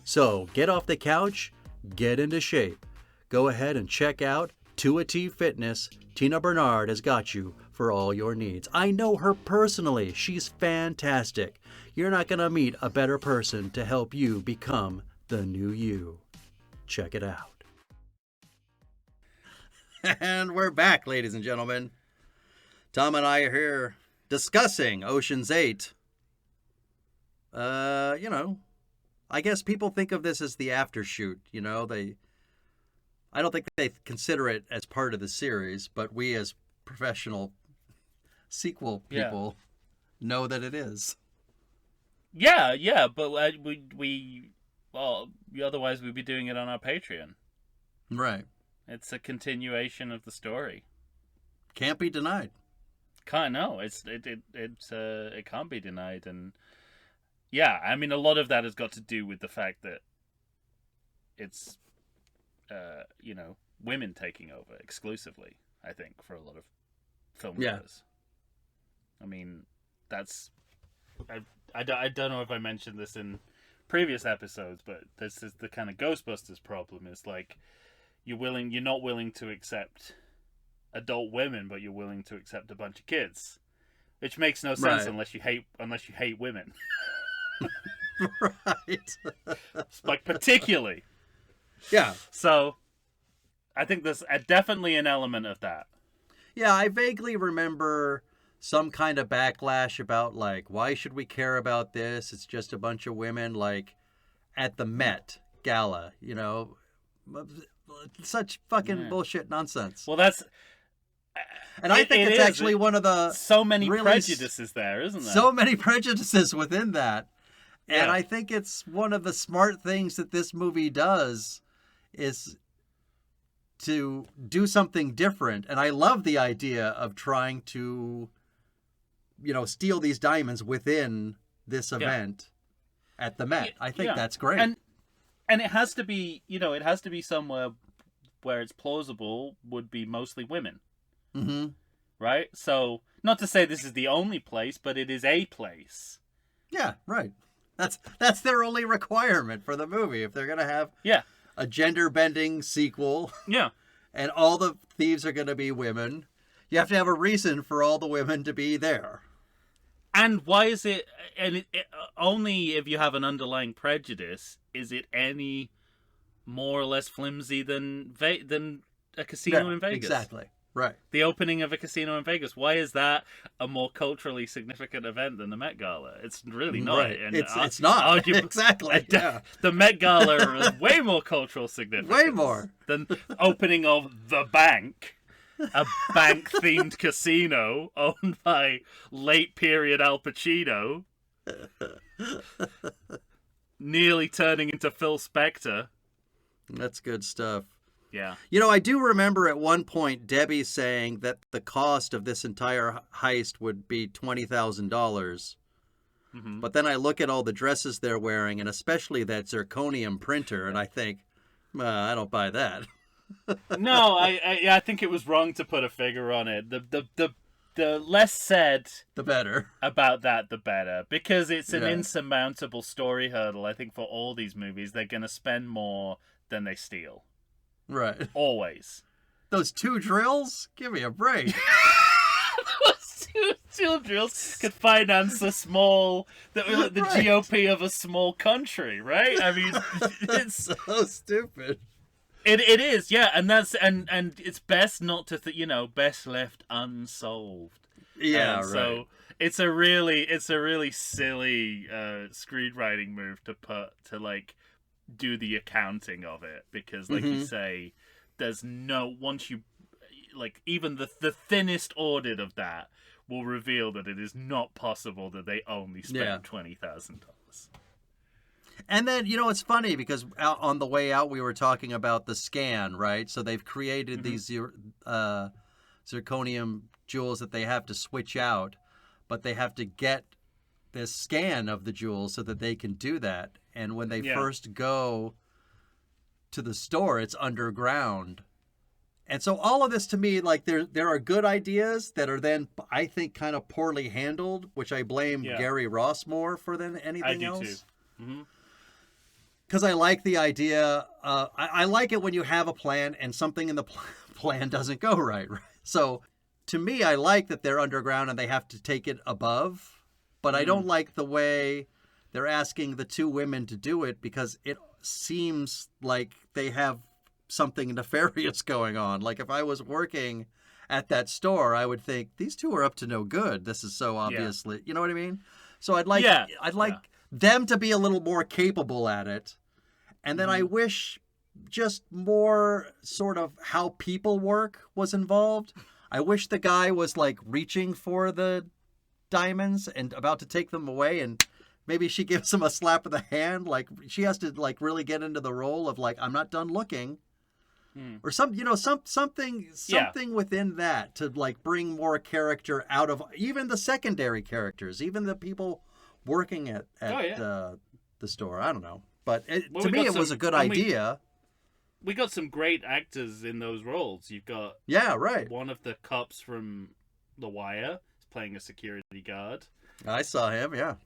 So get off the couch, get into shape. Go ahead and check out To a T Fitness. Tina Bernard has got you for all your needs. I know her personally. She's fantastic. You're not going to meet a better person to help you become the new you. Check it out. And we're back, ladies and gentlemen. Tom and I are here discussing Ocean's 8. I guess people think of this as the aftershoot. I don't think they consider it as part of the series, but we as professional sequel people know that it is. Yeah, but otherwise we'd be doing it on our Patreon. Right. It's a continuation of the story. Can't be denied. It can't be denied, and yeah, I mean, a lot of that has got to do with the fact that it's women taking over exclusively, I think, for a lot of filmmakers. I mean, that's I don't know if I mentioned this in previous episodes, but this is the kind of Ghostbusters problem. Is like you're not willing to accept adult women, but you're willing to accept a bunch of kids, which makes no sense unless you hate women. Right. Like, particularly. Yeah. So I think there's definitely an element of that. Yeah, I vaguely remember some kind of backlash about, like, why should we care about this? It's just a bunch of women, like, at the Met Gala, Such fucking bullshit nonsense. Well, that's... And I think it's actually one of the... So many prejudices there, isn't there? So many prejudices within that. And Yeah. I think it's one of the smart things that this movie does is to do something different. And I love the idea of trying to, steal these diamonds within this event at the Met. I think that's great. And it has to be, it has to be somewhere where it's plausible would be mostly women. Mm-hmm. Right? So, not to say this is the only place, but it is a place. Yeah, right. That's their only requirement for the movie. If they're going to have a gender-bending sequel and all the thieves are going to be women, you have to have a reason for all the women to be there. And why is it... And only if you have an underlying prejudice is it any more or less flimsy than a casino in Vegas. Exactly. Right. The opening of a casino in Vegas. Why is that a more culturally significant event than the Met Gala? It's really not. Right. And it's not. Exactly. The Met Gala is way more cultural significance. Way more. Than opening of The Bank, a bank-themed casino owned by late period Al Pacino, nearly turning into Phil Spector. That's good stuff. Yeah. I do remember at one point Debbie saying that the cost of this entire heist would be $20,000. Mm-hmm. But then I look at all the dresses they're wearing, and especially that zirconium printer, and I think, I don't buy that. No, I think it was wrong to put a figure on it. The less said, the better about that, the better, because it's an insurmountable story hurdle. I think for all these movies, they're going to spend more than they steal. Right. Always. Those 2 drills? Give me a break. Those two drills could finance the GOP of a small country, right? I mean, it's so stupid. It is, yeah, and that's and it's best not to best left unsolved. Yeah, right. So it's a really silly screenwriting move to do the accounting of it, because you say, there's once you even the thinnest audit of that will reveal that it is not possible that they only spent $20,000. And then, it's funny because on the way out we were talking about the scan, right? So they've created these zirconium jewels that they have to switch out, but they have to get this scan of the jewels so that they can do that. And when they first go to the store, it's underground. And so all of this to me, like there are good ideas that are then I think kind of poorly handled, which I blame Yeah. Gary Ross more for than anything I do else. too. Hmm. Because I like the idea. I like it when you have a plan and something in the plan doesn't go right. Right. So to me, I like that they're underground and they have to take it above. But I don't like the way they're asking the two women to do it because it seems like they have something nefarious going on. Like if I was working at that store, I would think these two are up to no good. This is so obviously, you know what I mean? So I'd like Yeah. them to be a little more capable at it. And then I wish just more sort of how people work was involved. I wish the guy was like reaching for the diamonds and about to take them away, and maybe she gives him a slap of the hand. Like she has to like really get into the role of like, I'm not done looking. Or something within that to like bring more character out of even the secondary characters, even the people working at the store. I don't know. But to me, it was a good idea. We got some great actors in those roles. You've got right. one of the cops from The Wire playing a security guard. I saw him, yeah.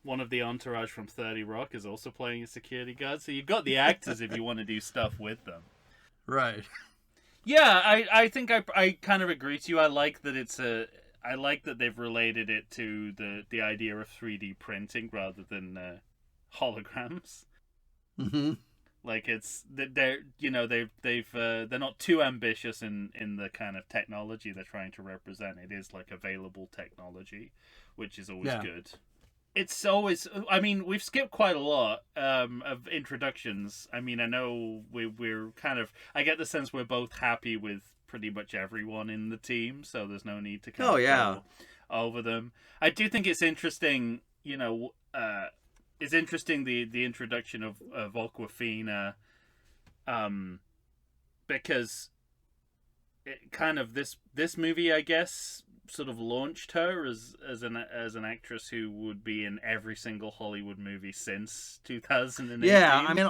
One of the entourage from 30 Rock is also playing a security guard. So you've got the actors if you want to do stuff with them. Right. Yeah, I think I kind of agree to you. I like that I like that they've related it to the idea of 3D printing rather than holograms. Mm-hmm. Like it's they're they're not too ambitious in the kind of technology they're trying to represent. It is like available technology, which is always good. It's always, I mean, we've skipped quite a lot of introductions. I mean, I know we're kind of, I get the sense we're both happy with pretty much everyone in the team, so there's no need to kind of go over them. I do think it's interesting, it's interesting the introduction of Awkwafina, because it kind of this movie, I guess, sort of launched her as an actress who would be in every single Hollywood movie since 2018. Yeah, I mean,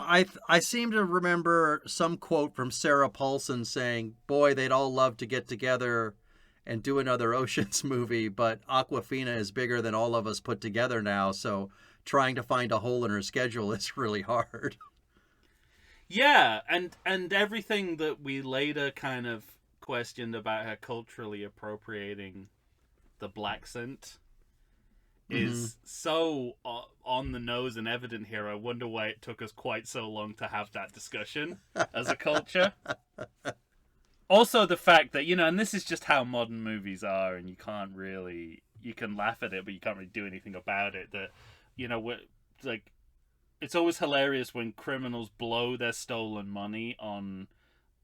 I seem to remember some quote from Sarah Paulson saying, "Boy, they'd all love to get together and do another Ocean's movie, but Awkwafina is bigger than all of us put together now, so trying to find a hole in her schedule is really hard." Yeah, and everything that we later kind of questioned about her culturally appropriating the black scent is so on the nose and evident here. I wonder why it took us quite so long to have that discussion as a culture. Also, the fact that, and this is just how modern movies are, and you can laugh at it, but you can't really do anything about it. That, like, it's always hilarious when criminals blow their stolen money on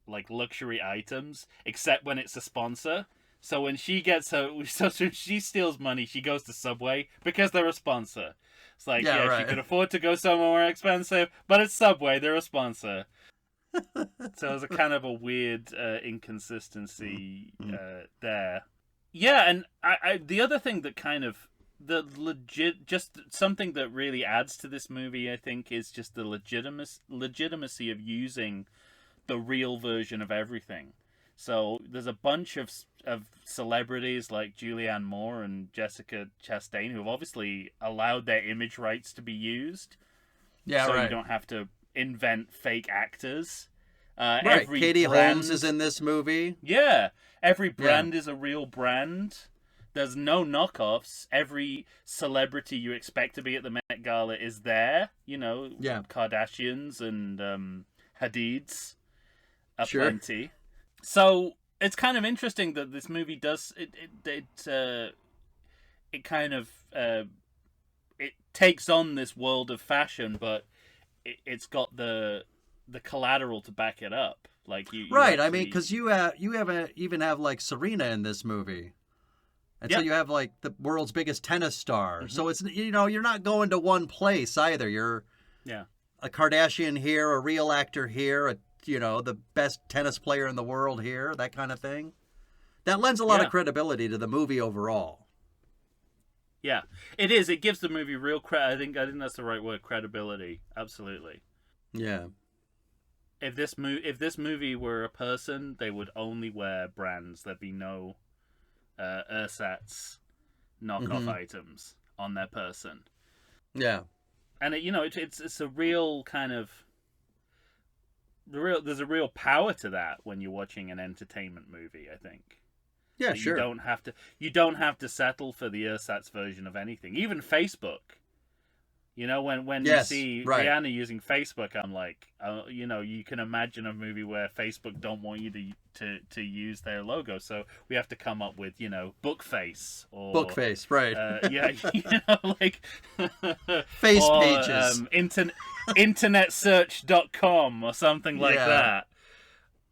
like luxury items, except when it's a sponsor. So when she when she steals money, she goes to Subway because they're a sponsor. It's like, she could afford to go somewhere more expensive, but it's Subway, they're a sponsor. So it's a kind of a weird inconsistency there. Yeah, and I the other thing that kind of just something that really adds to this movie, I think, is just the legitimacy of using the real version of everything. So there's a bunch of celebrities like Julianne Moore and Jessica Chastain who have obviously allowed their image rights to be used. Yeah, so right. you don't have to invent fake actors. Right. Katie Holmes is in this movie. Yeah. Every brand is a real brand. There's no knockoffs. Every celebrity you expect to be at the Met Gala is there. Kardashians and Hadids. Plenty. So it's kind of interesting that this movie does it kind of it takes on this world of fashion, but it's got the collateral to back it up. Like you right. I mean, because you even have like Serena in this movie, and so you have like the world's biggest tennis star. So it's you're not going to one place either. You're a Kardashian here, a real actor here, the best tennis player in the world here, that kind of thing. That lends a lot of credibility to the movie overall. Yeah, it is. It gives the movie real credit. I think that's the right word, credibility. Absolutely. Yeah. if this movie were a person, they would only wear brands. There'd be no ersatz knockoff items on their person. Yeah. And it's a real kind of there's a real power to that when you're watching an entertainment movie, I think. Yeah, sure. You don't have to settle for the ersatz version of anything. Even Facebook. When you see Rihanna using Facebook, I'm like, you can imagine a movie where Facebook don't want you to use their logo, so we have to come up with Bookface or Bookface, right? Like face or, pages, internetsearch.com or something like that.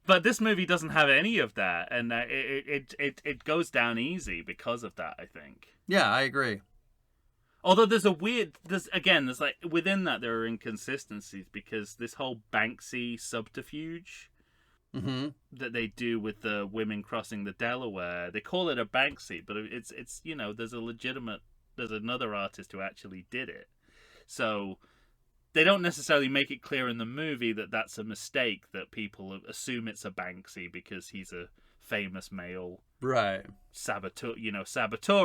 But this movie doesn't have any of that, and it goes down easy because of that, I think. Yeah, I agree. Although there's like within that there are inconsistencies, because this whole Banksy subterfuge that they do with the women crossing the Delaware, they call it a Banksy, but it's there's another artist who actually did it. So they don't necessarily make it clear in the movie that that's a mistake, that people assume it's a Banksy because he's a famous male saboteur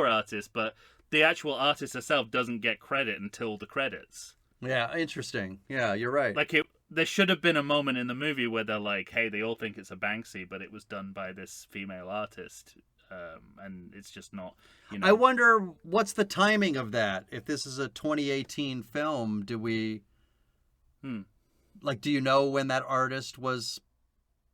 artist, but the actual artist herself doesn't get credit until the credits. Yeah, interesting. Yeah, you're right. Like there should have been a moment in the movie where they're like, hey, they all think it's a Banksy, but it was done by this female artist. And it's just not, I wonder what's the timing of that. If this is a 2018 film, do we... do you know when that artist was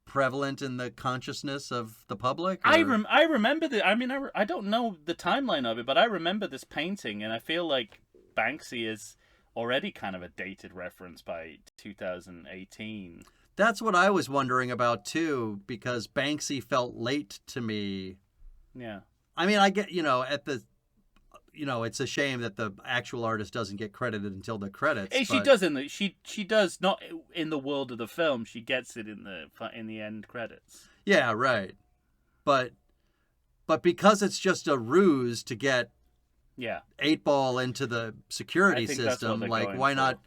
prevalent in the consciousness of the public? Or... I remember I don't know the timeline of it, but I remember this painting, and I feel like Banksy is already kind of a dated reference by 2018. That's what I was wondering about too, because Banksy felt late to me. Yeah. I mean, I get, it's a shame that the actual artist doesn't get credited until the credits. She does she does not in the world of the film. She gets it in the end credits. Yeah, right. But because it's just a ruse to get 8-Ball into the security system, like why not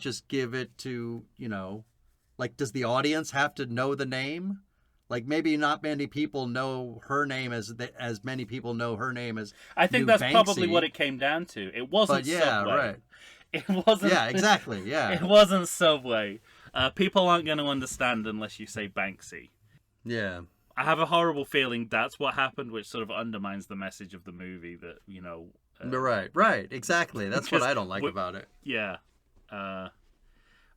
just give it to, does the audience have to know the name? Like, maybe not many people know her name as many people know her name as I think that's Banksy. Probably what it came down to. It wasn't Subway. Right. It wasn't. Yeah, exactly. Yeah. It wasn't Subway. People aren't going to understand unless you say Banksy. Yeah. I have a horrible feeling that's what happened, which sort of undermines the message of the movie that, Right. Exactly. That's what I don't like about it. Yeah.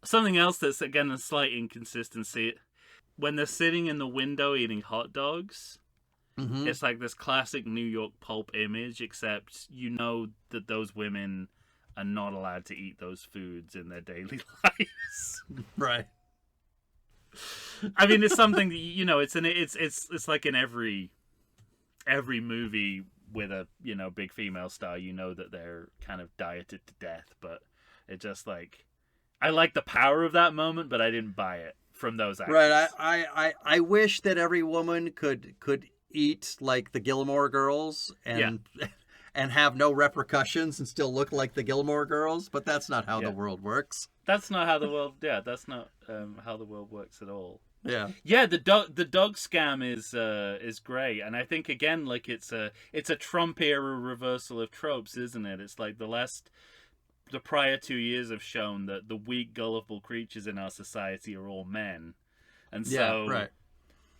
Something else that's, again, a slight inconsistency. When they're sitting in the window eating hot dogs, it's like this classic New York pulp image, except that those women are not allowed to eat those foods in their daily lives. Right. I mean, it's something that, it's like in every movie with a big female star, that they're kind of dieted to death, but it just like, I like the power of that moment, but I didn't buy it from those actors. Right. I wish that every woman could eat like the Gilmore Girls and have no repercussions and still look like the Gilmore Girls, but that's not how the world works. That's not how the world. Yeah, that's not how the world works at all. Yeah. Yeah, the dog scam is great, and I think again, like it's a Trump era reversal of tropes, isn't it? It's like the prior 2 years have shown that the weak, gullible creatures in our society are all men. And so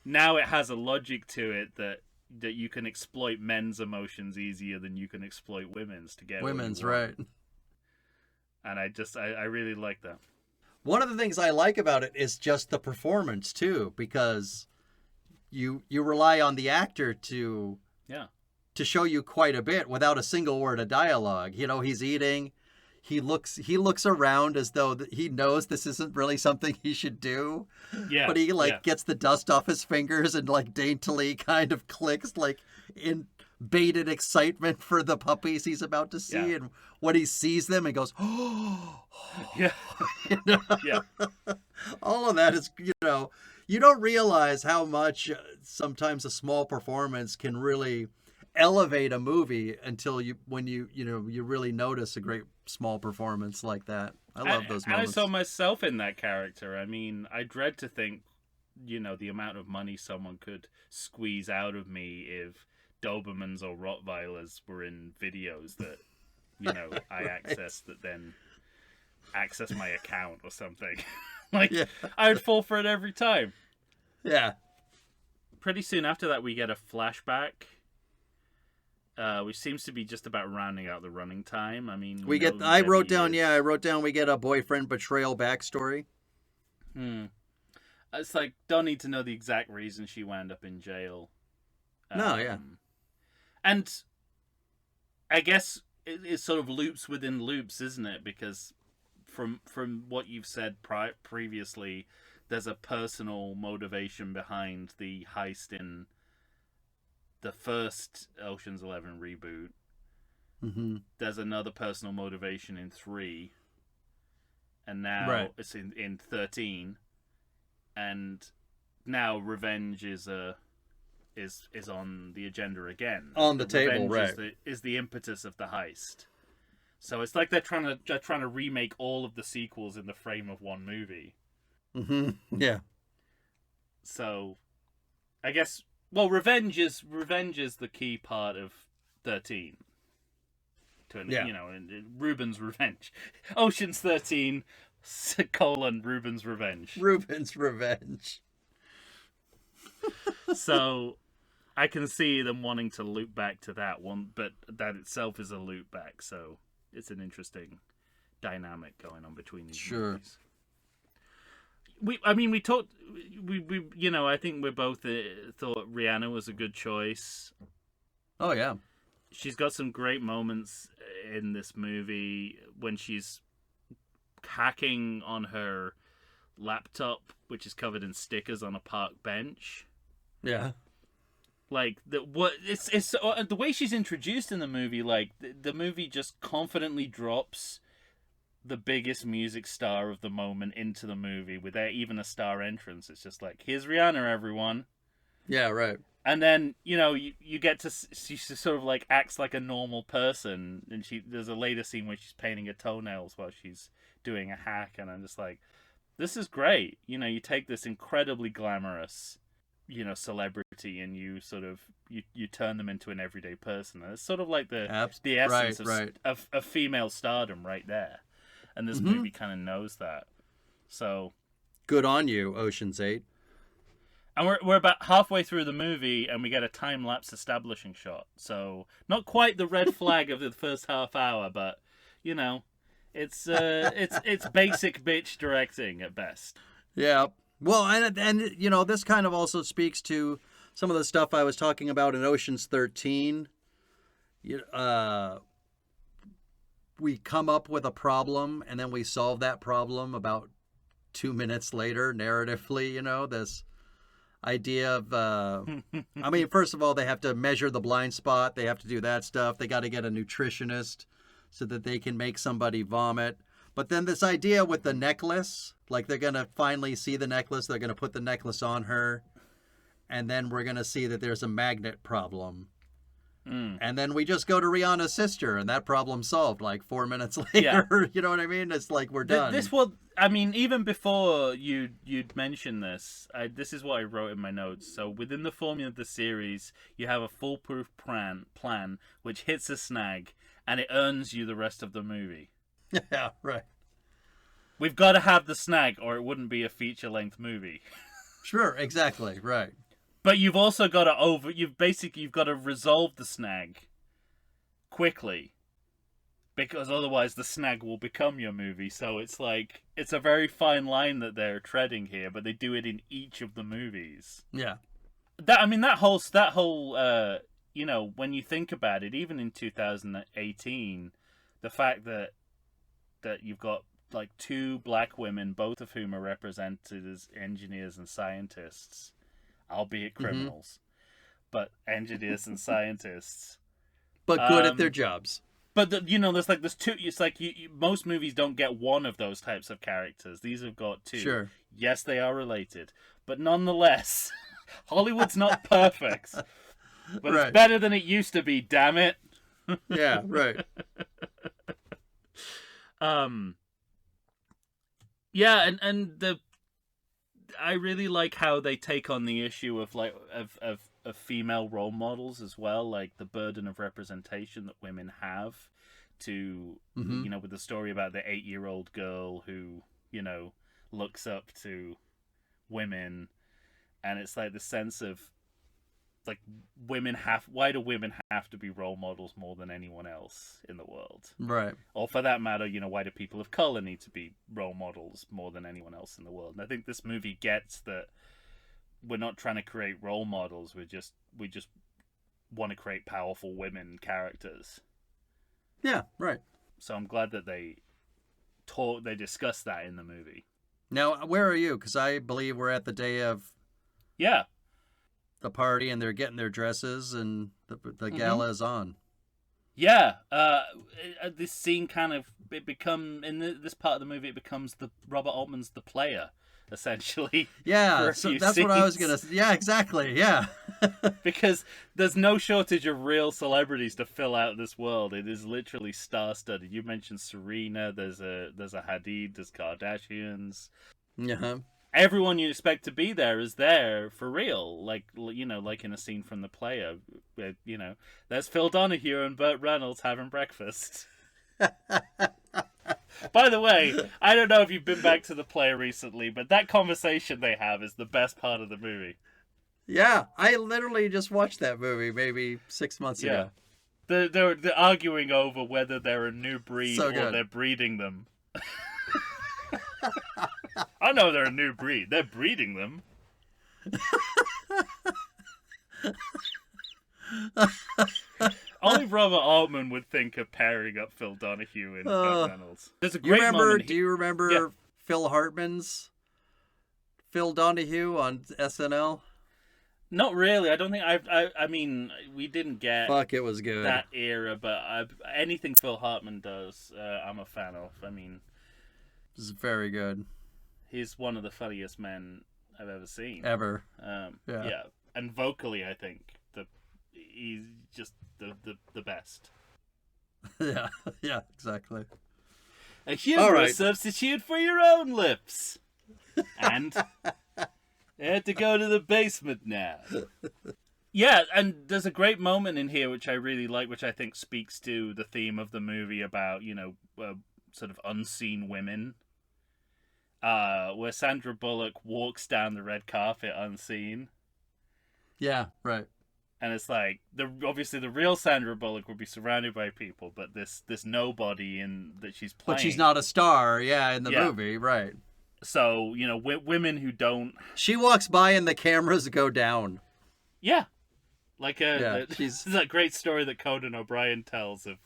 now it has a logic to it that you can exploit men's emotions easier than you can exploit women's to get women's, right. And I really like that. One of the things I like about it is just the performance too, because you rely on the actor to show you quite a bit without a single word of dialogue. He's eating. He looks around as though he knows this isn't really something he should do. Yeah. But he gets the dust off his fingers and daintily kind of clicks in bated excitement for the puppies he's about to see. Yeah. And when he sees them and goes, oh, yeah. Yeah. All of that is, you don't realize how much sometimes a small performance can really elevate a movie until you really notice a great small performance like that. I love those And I moments. saw myself in that character. I mean, I dread to think, the amount of money someone could squeeze out of me if Dobermans or Rottweilers were in videos that, I Right. accessed that then access my account or something. Like, Yeah. I would fall for it every time. Yeah. Pretty soon after that, we get a flashback, which seems to be just about rounding out the running time. I mean, We get. know I wrote Debbie down. is- Yeah, I wrote down. We get a boyfriend betrayal backstory. It's like, don't need to know the exact reason she wound up in jail. No, yeah. And I guess it sort of loops within loops, isn't it? Because from what you've said previously, there's a personal motivation behind the heist in the first Ocean's 11 reboot. Mm-hmm. There's another personal motivation in 3. And now Right. it's in 13. And now revenge is on the agenda again. On the table, Revenge right. is the impetus of the heist. So it's like they're trying to remake all of the sequels in the frame of one movie. Mm-hmm. Yeah. So I guess revenge is the key part of 13. Yeah. Ruben's Revenge. Ocean's 13 : Ruben's Revenge. Ruben's Revenge. So I can see them wanting to loop back to that one, but that itself is a loop back, so it's an interesting dynamic going on between these Sure. movies. We talked. I think we both thought Rihanna was a good choice. Oh yeah. She's got some great moments in this movie when she's hacking on her laptop, which is covered in stickers on a park bench. Yeah. Like the way she's introduced in the movie. Like the movie just confidently drops the biggest music star of the moment into the movie without even a star entrance. It's just like, here's Rihanna, everyone. Yeah. Right. And then, you get to, she sort of like acts like a normal person. And there's a later scene where she's painting her toenails while she's doing a hack. And I'm just like, this is great. You take this incredibly glamorous, celebrity, and you sort of, you turn them into an everyday person. And it's sort of like the essence of female stardom right there. And this movie kind of knows that. So good on you, Ocean's 8. And we're about halfway through the movie, and we get a time-lapse establishing shot. So not quite the red flag of the first half hour, but it's basic bitch directing at best. Yeah. Well, and this kind of also speaks to some of the stuff I was talking about in Ocean's 13. We come up with a problem, and then we solve that problem about 2 minutes later, narratively. This idea of first of all, they have to measure the blind spot. They have to do that stuff. They got to get a nutritionist so that they can make somebody vomit. But then this idea with the necklace, like they're going to finally see the necklace. They're going to put the necklace on her. And then we're going to see that there's a magnet problem. And then we just go to Rihanna's sister, and that problem's solved like 4 minutes later. Yeah. You know what I mean? It's like we're done. Even before you'd mentioned this, this is what I wrote in my notes. So within the formula of the series, you have a foolproof plan which hits a snag, and it earns you the rest of the movie. Yeah, right. We've got to have the snag, or it wouldn't be a feature-length movie. Sure, exactly, right. But you've also got to you've got to resolve the snag quickly, because otherwise the snag will become your movie. So it's like, it's a very fine line that they're treading here, but they do it in each of the movies. Yeah. That whole when you think about it, even in 2018, the fact that you've got like 2 black women, both of whom are represented as engineers and scientists, albeit criminals, but engineers and scientists, but good at their jobs. But there's 2. It's like most movies don't get one of those types of characters. These have got 2. Sure. Yes, they are related, but nonetheless, Hollywood's not perfect, but Right. it's better than it used to be. Damn it! Yeah, right. Um, yeah, and I really like how they take on the issue of like of female role models as well, like the burden of representation that women have to, Hmm. with the story about the 8-year-old girl who, looks up to women, and it's like the sense of like why do women have to be role models more than anyone else in the world? Right. Or for that matter, why do people of color need to be role models more than anyone else in the world? And I think this movie gets that we're not trying to create role models. We just want to create powerful women characters. Yeah. Right. So I'm glad that they discussed that in the movie. Now, where are you? Because I believe we're at the day of Yeah. the party, and they're getting their dresses, and the gala is on. Yeah, this scene kind of this part of the movie, it becomes the Robert Altman's The Player, essentially. Yeah, for a so few that's what I was scenes. gonna. Yeah, exactly. Yeah. Because there's no shortage of real celebrities to fill out this world. It is literally star-studded. You mentioned Serena. There's a Hadid. There's Kardashians. Yeah. Everyone you expect to be there is there for real, like like in a scene from The Player. There's Phil Donahue and Burt Reynolds having breakfast. By the way, I don't know if you've been back to The Player recently, but that conversation they have is the best part of the movie. Yeah, I literally just watched that movie maybe 6 months Yeah, ago. they're arguing over whether they're a new breed So or good. they're breeding them. I know they're a new breed. They're breeding them. Only Robert Altman would think of pairing up Phil Donahue and Burt Reynolds. There's a You great remember? moment. Do you remember Yeah. Phil Hartman's Phil Donahue on SNL? Not really. I don't think I mean, we didn't get Fuck, it was good. that era, but anything Phil Hartman does, I'm a fan of. I mean, It was very good. he's one of the funniest men I've ever seen. Ever. Yeah, and vocally, I think he's just the best. Yeah. Yeah. Exactly. A humorous right. substitute for your own lips. And I had to go to the basement now. Yeah, and there's a great moment in here which I really like, which I think speaks to the theme of the movie about, sort of unseen women. Where Sandra Bullock walks down the red carpet unseen. Yeah. Right. And it's like obviously the real Sandra Bullock would be surrounded by people, but this nobody that she's playing. But she's not a star. Yeah, in the Yeah. movie. Right. So women who don't. She walks by and the cameras go down. Yeah, like she's there's that great story that Conan O'Brien tells of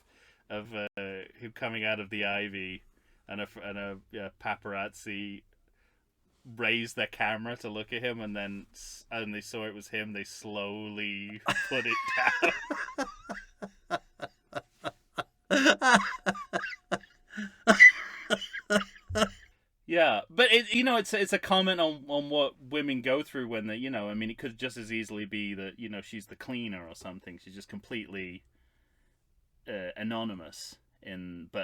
him coming out of the ivy, and a paparazzi raised their camera to look at him, and then and they saw it was him. They slowly put it down. Yeah, but it's a comment on what women go through when they, I mean, it could just as easily be that she's the cleaner or something. She's just completely anonymous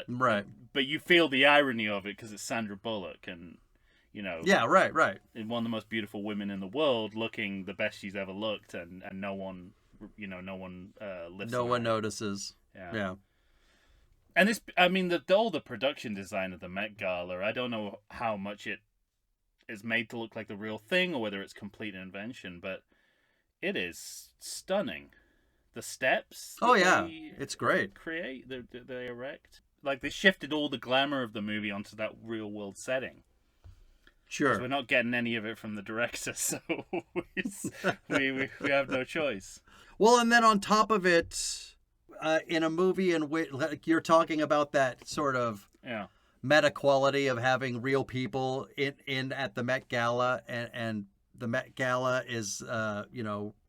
right. But you feel the irony of it because it's Sandra Bullock, and Yeah. Right. and one of the most beautiful women in the world, looking the best she's ever looked, and no one lifts. No an one eye. notices. Yeah. And this, I mean, all the production design of the Met Gala, I don't know how much it is made to look like the real thing or whether it's complete invention, but it is stunning. The steps. Oh, yeah. They It's great. they erect. Like, they shifted all the glamour of the movie onto that real world setting. Sure. We're not getting any of it from the director, so we have no choice. Well, and then on top of it, in a movie in which like, you're talking about that sort of Yeah. meta quality of having real people in at the Met Gala, and the Met Gala is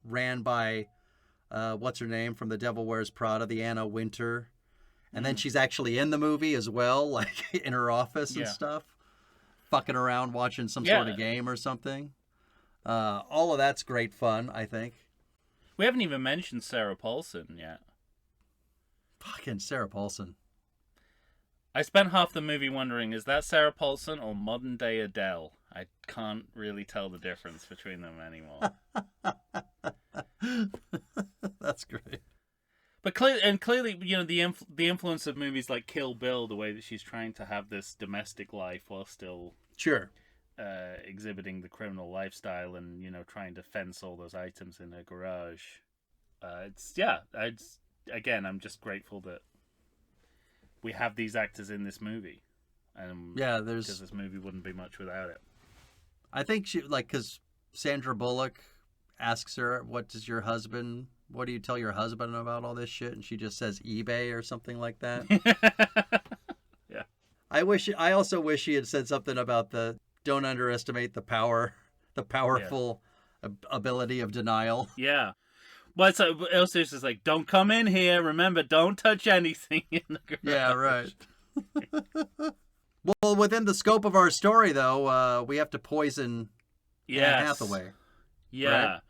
ran by what's her name from The Devil Wears Prada, the Anna Wintour, and then she's actually in the movie as well, like in her office and Yeah. stuff, fucking around watching some sort of game or something. All of that's great fun, I think. We haven't even mentioned Sarah Paulson yet. Fucking Sarah Paulson. I spent half the movie wondering, is that Sarah Paulson or modern day Adele? I can't really tell the difference between them anymore. That's great. But clearly, the influence of movies like Kill Bill, the way that she's trying to have this domestic life while still Sure. exhibiting the criminal lifestyle, and trying to fence all those items in her garage. I'm just grateful that we have these actors in this movie, and because this movie wouldn't be much without it. I think because Sandra Bullock asks her, what do you tell your husband about all this shit? And she just says eBay or something like that. Yeah. I also wish she had said something about don't underestimate the powerful ability of denial. Yeah. Well, it's just like, don't come in here. Remember, don't touch anything in the garage. Yeah, right. Well, within the scope of our story, though, we have to poison Anne Hathaway. Yeah. Right?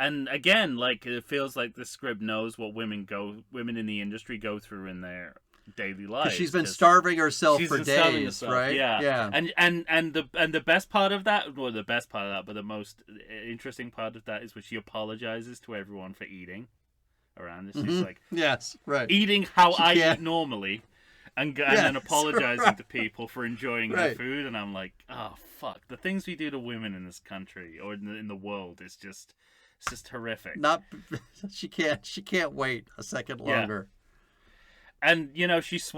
And again, it feels like the script knows what women in the industry go through in their daily lives. She's been starving herself for days, right? Yeah. And the best part of that, but the most interesting part of that is when she apologizes to everyone for eating around. She's like, yes, right, eating how I eat normally, and then apologizing to people for enjoying their food. And I'm like, oh fuck, the things we do to women in this country or in the world is just. It's just horrific. She can't wait a second longer. Yeah. And she's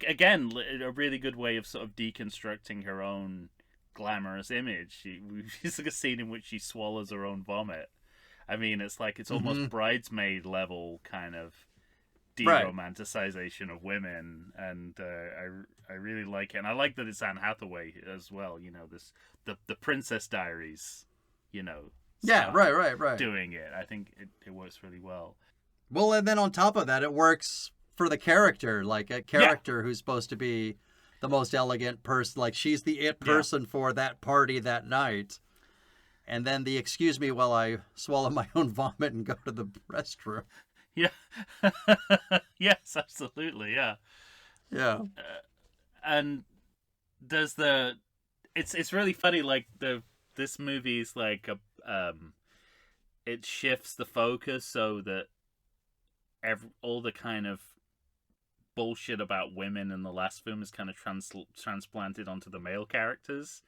again, a really good way of sort of deconstructing her own glamorous image. She's like a scene in which she swallows her own vomit. I mean, it's almost bridesmaid level kind of de-romanticization of women, and I really like it. And I like that it's Anne Hathaway as well. The Princess Diaries. Yeah, right. Doing it, I think it works really well. Well, and then on top of that, it works for the character, like a character who's supposed to be the most elegant person, like she's the it person for that party that night. And then the excuse me while I swallow my own vomit and go to the restroom. Yeah. Yes, absolutely. Yeah. Yeah. And there's it's really funny, this movie's it shifts the focus so that all the kind of bullshit about women in the last film is kind of transplanted onto the male characters.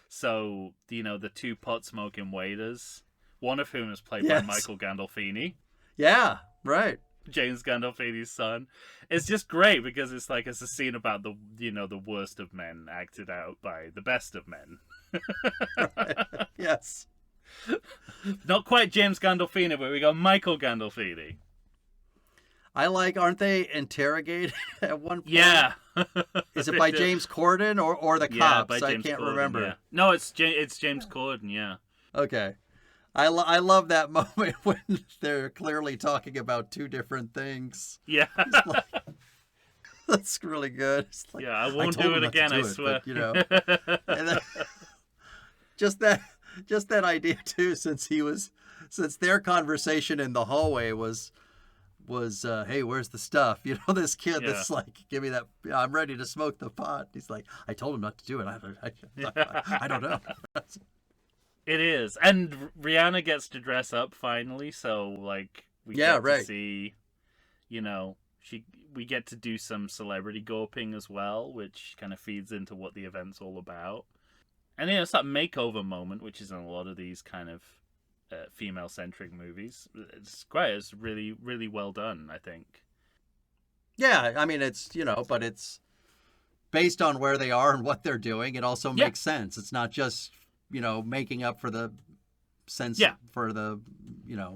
So, the two pot-smoking waiters, one of whom is played by Michael Gandolfini. Yeah, right. James Gandolfini's son. It's just great because it's a scene about the worst of men acted out by the best of men. Right. Yes. Not quite James Gandolfini, but we got Michael Gandolfini. Aren't they interrogated at one point? Yeah. Is it by James Corden or the cops? I can't remember. Yeah. No, it's James Corden, yeah. Okay. I love that moment when they're clearly talking about two different things. Yeah. That's really good. I won't do it again, I swear. But, and then, just that idea too, since their conversation in the hallway was hey, where's the stuff? This kid that's give me that. I'm ready to smoke the pot. He's like, I told him not to do it. I don't know. It is, and Rihanna gets to dress up finally. So we get to see, we get to do some celebrity gawping as well, which kind of feeds into what the event's all about. And it's that makeover moment, which is in a lot of these kind of female-centric movies. It's great. It's really, really well done, I think. Yeah, I mean, it's, but it's based on where they are and what they're doing. It also makes sense. It's not just, making up for the sense for the,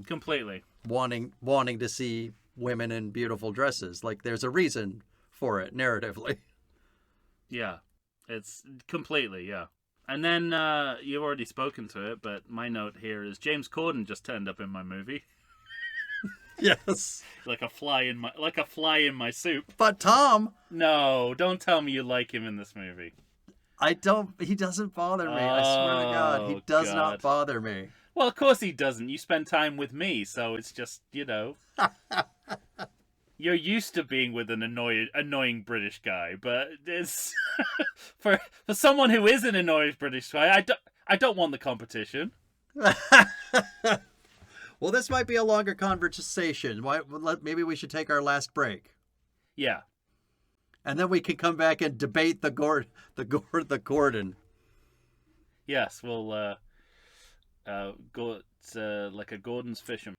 completely wanting to see women in beautiful dresses. There's a reason for it narratively. Yeah, it's completely, yeah. And then you've already spoken to it, but my note here is James Corden just turned up in my movie. Yes. like a fly in my soup. But Tom, no, don't tell me you like him in this movie. I don't. He doesn't bother me. I swear to God, he does not bother me. Well, of course he doesn't. You spend time with me, so it's just, you're used to being with an annoying British guy, but it's for someone who is an annoying British guy, I don't want the competition. Well, this might be a longer conversation. Maybe we should take our last break, Yeah. and then we can come back and debate the Gordon. Yes, we'll go like a Gordon's fishing.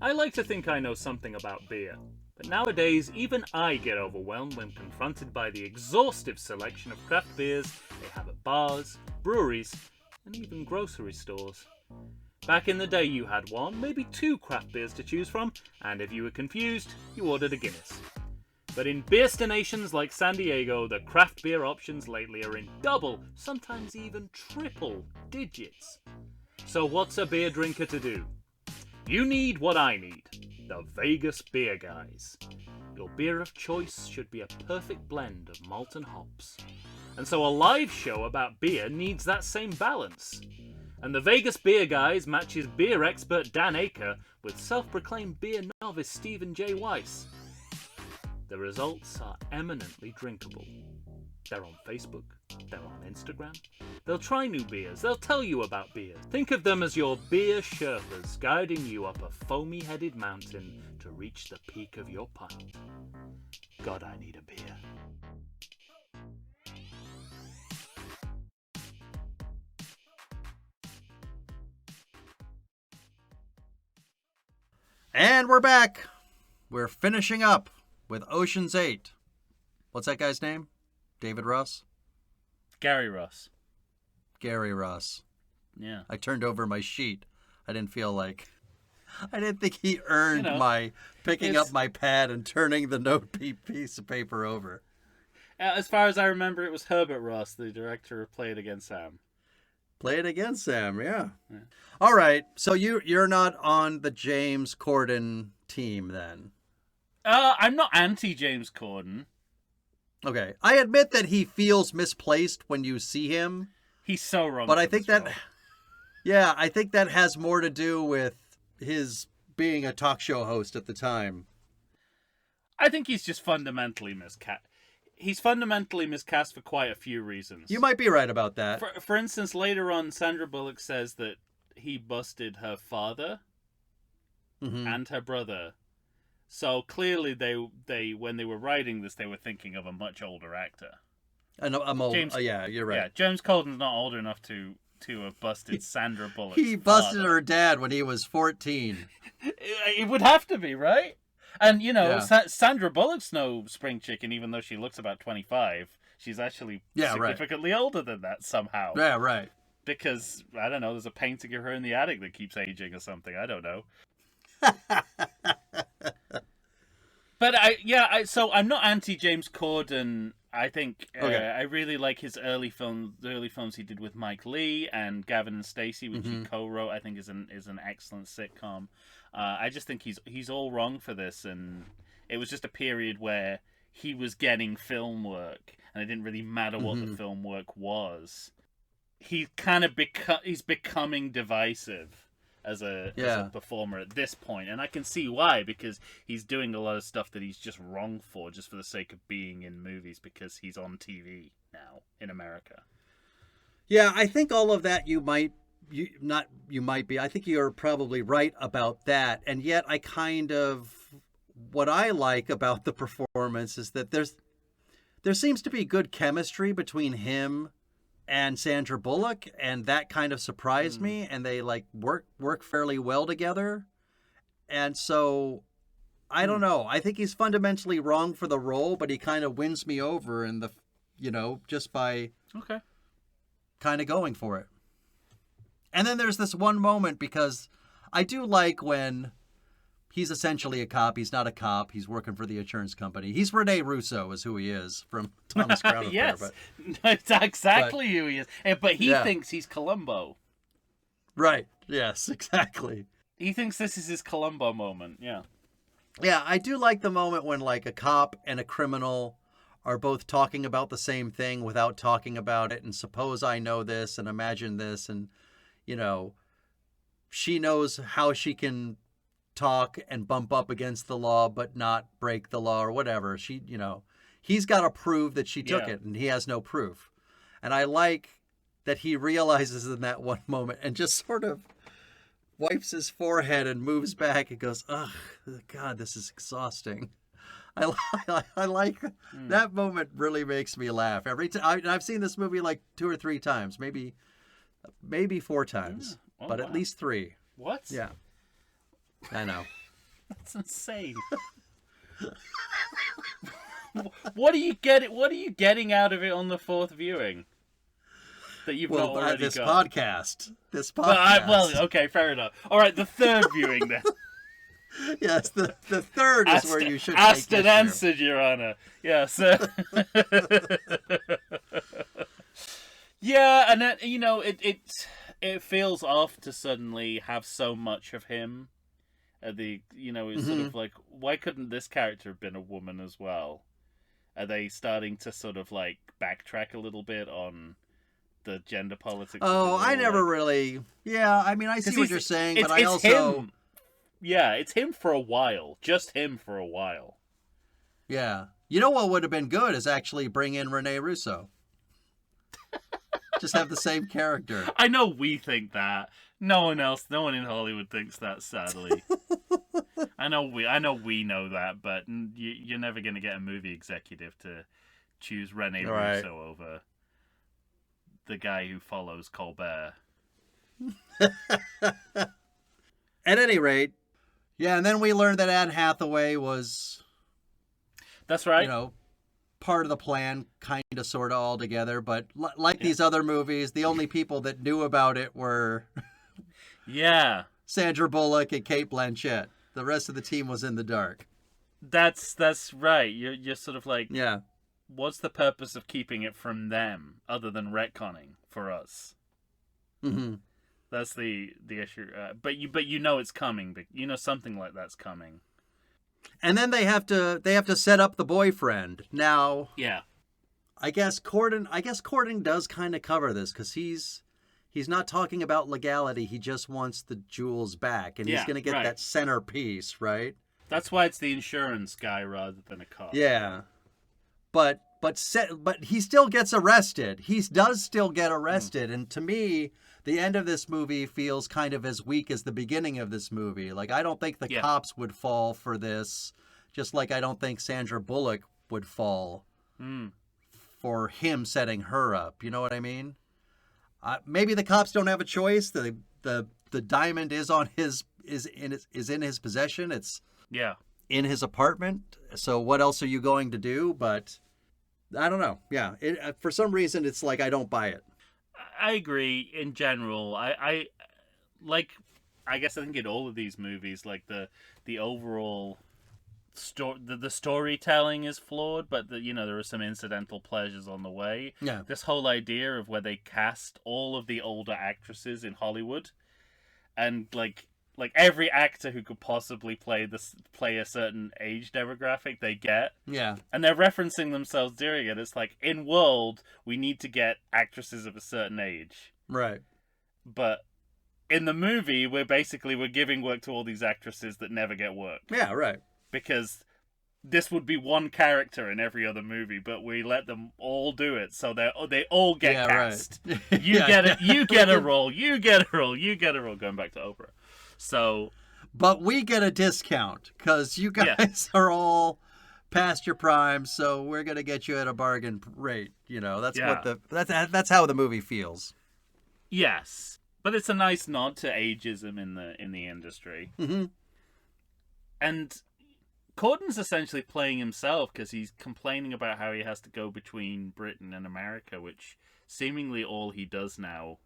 I like to think I know something about beer, but nowadays even I get overwhelmed when confronted by the exhaustive selection of craft beers they have at bars, breweries, and even grocery stores. Back in the day you had one, maybe two craft beers to choose from, and if you were confused, you ordered a Guinness. But in beerstinations like San Diego, the craft beer options lately are in double, sometimes even triple digits. So what's a beer drinker to do? You need what I need, the Vegas Beer Guys. Your beer of choice should be a perfect blend of malt and hops. And so a live show about beer needs that same balance. And the Vegas Beer Guys matches beer expert Dan Aker with self-proclaimed beer novice Stephen J. Weiss. The results are eminently drinkable. They're on Facebook, they're on Instagram. They'll try new beers, they'll tell you about beer. Think of them as your beer Sherpas guiding you up a foamy-headed mountain to reach the peak of your pint. God, I need a beer. And we're back. We're finishing up with Ocean's 8. What's that guy's name? David Ross? Gary Ross. Gary Ross. Yeah. I turned over my sheet. I didn't think he earned my picking up my pad and turning the piece of paper over. As far as I remember, it was Herbert Ross, the director of Play It Again, Sam. Play It Again, Sam, yeah. All right, so you're not on the James Corden team then? I'm not anti-James Corden. Okay, I admit that he feels misplaced when you see him. He's so wrong. But I think that, I think that has more to do with his being a talk show host at the time. I think he's just fundamentally miscast. He's fundamentally miscast for quite a few reasons. You might be right about that. For instance, later on, Sandra Bullock says that he busted her father and her brother. So clearly, they when they were writing this, they were thinking of a much older actor. I'm old. Yeah, you're right. Yeah, James Corden's not old enough to have busted Sandra Bullock. He busted her dad when he was 14. It would have to be, right? And, Sandra Bullock's no spring chicken, even though she looks about 25. She's actually significantly older than that somehow. Yeah, right. Because, I don't know, there's a painting of her in the attic that keeps aging or something. I don't know. But, so I'm not anti-James Corden. I think I really like his early films. The early films he did with Mike Lee and Gavin and Stacey, which he co-wrote. I think is an excellent sitcom. I just think he's all wrong for this, and it was just a period where he was getting film work, and it didn't really matter what the film work was. He kind of he's becoming divisive as a performer at this point, and I can see why, because he's doing a lot of stuff that he's just wrong for, just for the sake of being in movies, because he's on TV now in America. Yeah, I think all of that I think you're probably right about that, and yet what I like about the performance is that there seems to be good chemistry between him and Sandra Bullock, and that kind of surprised me, and they work fairly well together. And so I don't know. I think he's fundamentally wrong for the role, but he kind of wins me over just by kind of going for it. And then there's this one moment, because I do like when he's essentially a cop. He's not a cop. He's working for the insurance company. He's Rene Russo is who he is from Thomas Crown Affair. Yes, that's exactly who he is. But he thinks he's Columbo. Right. Yes, exactly. He thinks this is his Columbo moment. Yeah. Yeah, I do like the moment when a cop and a criminal are both talking about the same thing without talking about it. And suppose I know this and imagine this, and she knows how she can talk and bump up against the law but not break the law or whatever. She, he's got to prove that she took Yeah. it, and he has no proof. And I like that he realizes in that one moment and just sort of wipes his forehead and moves back and goes, "Ugh, God, this is exhausting." I like that moment. Really makes me laugh every time. I've seen this movie like 2 or 3 times, maybe 4 times, Oh, but wow. at least 3. What? Yeah, I know. That's insane. What are you getting out of it on the 4th viewing that you've not already this got? podcast. Okay, fair enough. All right, the 3rd viewing then. Yes, the 3rd is where you should asked take and issue. answered, Your Honor. Yeah, so yeah, and then, it feels off to suddenly have so much of him. It's sort of like, why couldn't this character have been a woman as well? Are they starting to sort of like backtrack a little bit on the gender politics? Oh, I never really. Yeah, I mean, I see what you're saying, but I also. Him. Yeah, it's him for a while. Just him for a while. Yeah. You know what would have been good is actually bring in Rene Russo. Just have the same character. I know we think that. No one in Hollywood thinks that, sadly. I know we know that, but you're never going to get a movie executive to choose Rene Russo over the guy who follows Colbert. At any rate, yeah, and then we learned that Anne Hathaway was... That's right. Part of the plan, kind of, sort of, all together. But like these other movies, the only people that knew about it were... Yeah. Sandra Bullock and Cate Blanchett. The rest of the team was in the dark. That's right. You're sort of like... Yeah. What's the purpose of keeping it from them, other than retconning for us? Mm-hmm. That's the issue. But you know it's coming. But you know something like that's coming. And then they have to set up the boyfriend. Now, yeah, I guess Corden does kind of cover this because he's not talking about legality. He just wants the jewels back, and he's going to get that centerpiece, right? That's why it's the insurance guy rather than a cop. Yeah, but he still gets arrested. He does still get arrested, and to me, the end of this movie feels kind of as weak as the beginning of this movie. Like, I don't think the cops would fall for this, just like I don't think Sandra Bullock would fall for him setting her up. You know what I mean? Maybe the cops don't have a choice. The diamond is in his possession. It's in his apartment. So what else are you going to do? But I don't know. Yeah, for some reason, it's like I don't buy it. I agree in general. I guess I think in all of these movies, like the overall the storytelling is flawed, but there are some incidental pleasures on the way. Yeah. This whole idea of where they cast all of the older actresses in Hollywood, and like every actor who could possibly play a certain age demographic, they get. Yeah. And they're referencing themselves during it. It's like, in World, we need to get actresses of a certain age. Right. But in the movie, we're giving work to all these actresses that never get work. Yeah, right. Because this would be one character in every other movie, but we let them all do it, so they all get cast. Right. You get it. You get a role. You get a role. You get a role. Going back to Oprah. So, but we get a discount because you guys are all past your prime, so we're gonna get you at a bargain rate. That's that's how the movie feels. Yes, but it's a nice nod to ageism in the industry. Mm-hmm. And Corden's essentially playing himself because he's complaining about how he has to go between Britain and America, which seemingly all he does now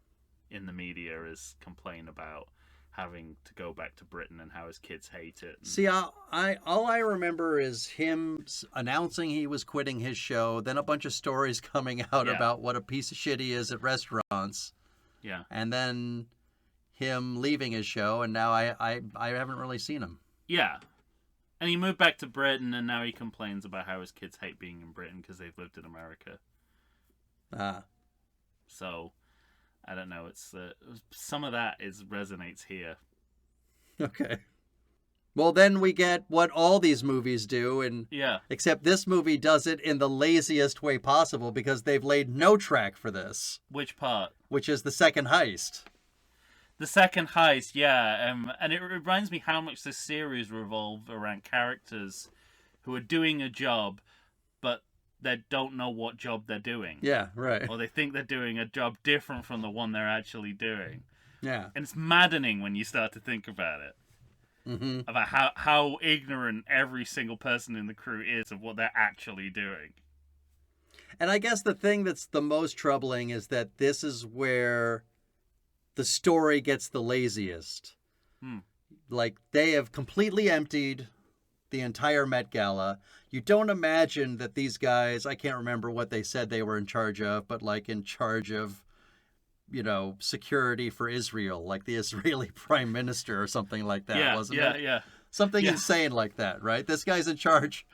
in the media is complain about having to go back to Britain and how his kids hate it. See, all I remember is him announcing he was quitting his show, then a bunch of stories coming out about what a piece of shit he is at restaurants. Yeah. And then him leaving his show, and now I haven't really seen him. Yeah. And he moved back to Britain, and now he complains about how his kids hate being in Britain because they've lived in America. So, I don't know. It's some of that resonates here. Okay. Well, then we get what all these movies do, and Yeah. except this movie does it in the laziest way possible because they've laid no track for this, Which part? which is the second heist. The second heist, yeah, and it reminds me how much this series revolved around characters who are doing a job, but they don't know what job they're doing. Yeah, right. Or they think they're doing a job different from the one they're actually doing. Yeah. And it's maddening when you start to think about it. Mm-hmm. About how ignorant every single person in the crew is of what they're actually doing. And I guess the thing that's the most troubling is that this is where the story gets the laziest. Like, they have completely emptied the entire Met Gala. You don't imagine that these guys, I can't remember what they said they were in charge of, but like in charge of, security for Israel, like the Israeli prime minister or something like that, wasn't it? Yeah. Something Yeah. insane like that, right? This guy's in charge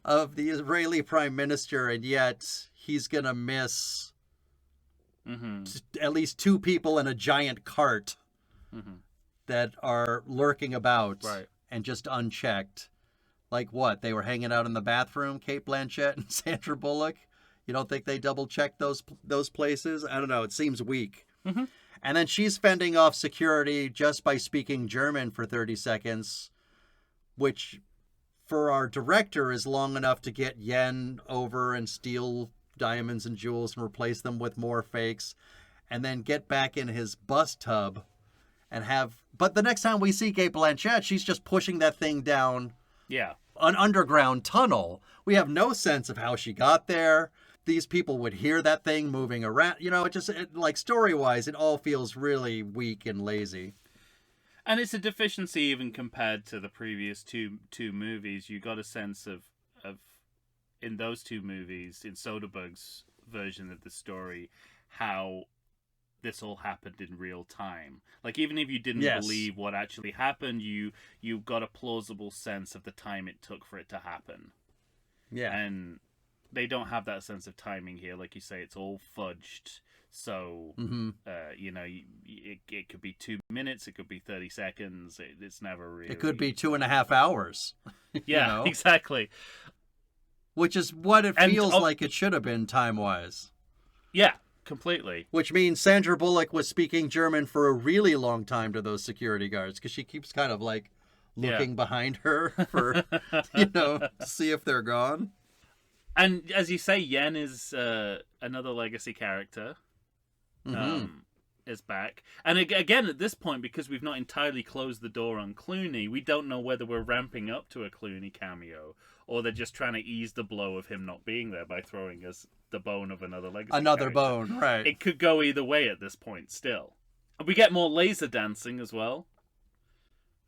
of the Israeli prime minister, and yet he's going to miss at least 2 people in a giant cart that are lurking about Right. and just unchecked. Like what? They were hanging out in the bathroom, Kate Blanchett and Sandra Bullock? You don't think they double-checked those places? I don't know. It seems weak. And then she's fending off security just by speaking German for 30 seconds, which for our director is long enough to get Yen over and steal diamonds and jewels and replace them with more fakes, and then get back in his bus tub and have... But the next time we see Kate Blanchett, she's just pushing that thing down Yeah. an underground tunnel. We have no sense of how she got there. These people would hear that thing moving around. Like story-wise, it all feels really weak and lazy. And it's a deficiency even compared to the previous two movies. You got a sense of in those 2 movies, in Soderbergh's version of the story, how this all happened in real time. Like, even if you didn't believe what actually happened, you got a plausible sense of the time it took for it to happen. Yeah. And they don't have that sense of timing here. Like you say, it's all fudged. So, it could be 2 minutes, it could be 30 seconds. It's never really... It could be 2.5 hours. Yeah, exactly. Which is what it feels like it should have been time-wise. Yeah, completely. Which means Sandra Bullock was speaking German for a really long time to those security guards, because she keeps kind of like looking behind her for, to see if they're gone. And as you say, Yen is another legacy character. Is back. And again, at this point, because we've not entirely closed the door on Clooney, we don't know whether we're ramping up to a Clooney cameo, or they're just trying to ease the blow of him not being there by throwing us the bone of another legacy Another character. bone, right. It could go either way at this point still. We get more laser dancing as well.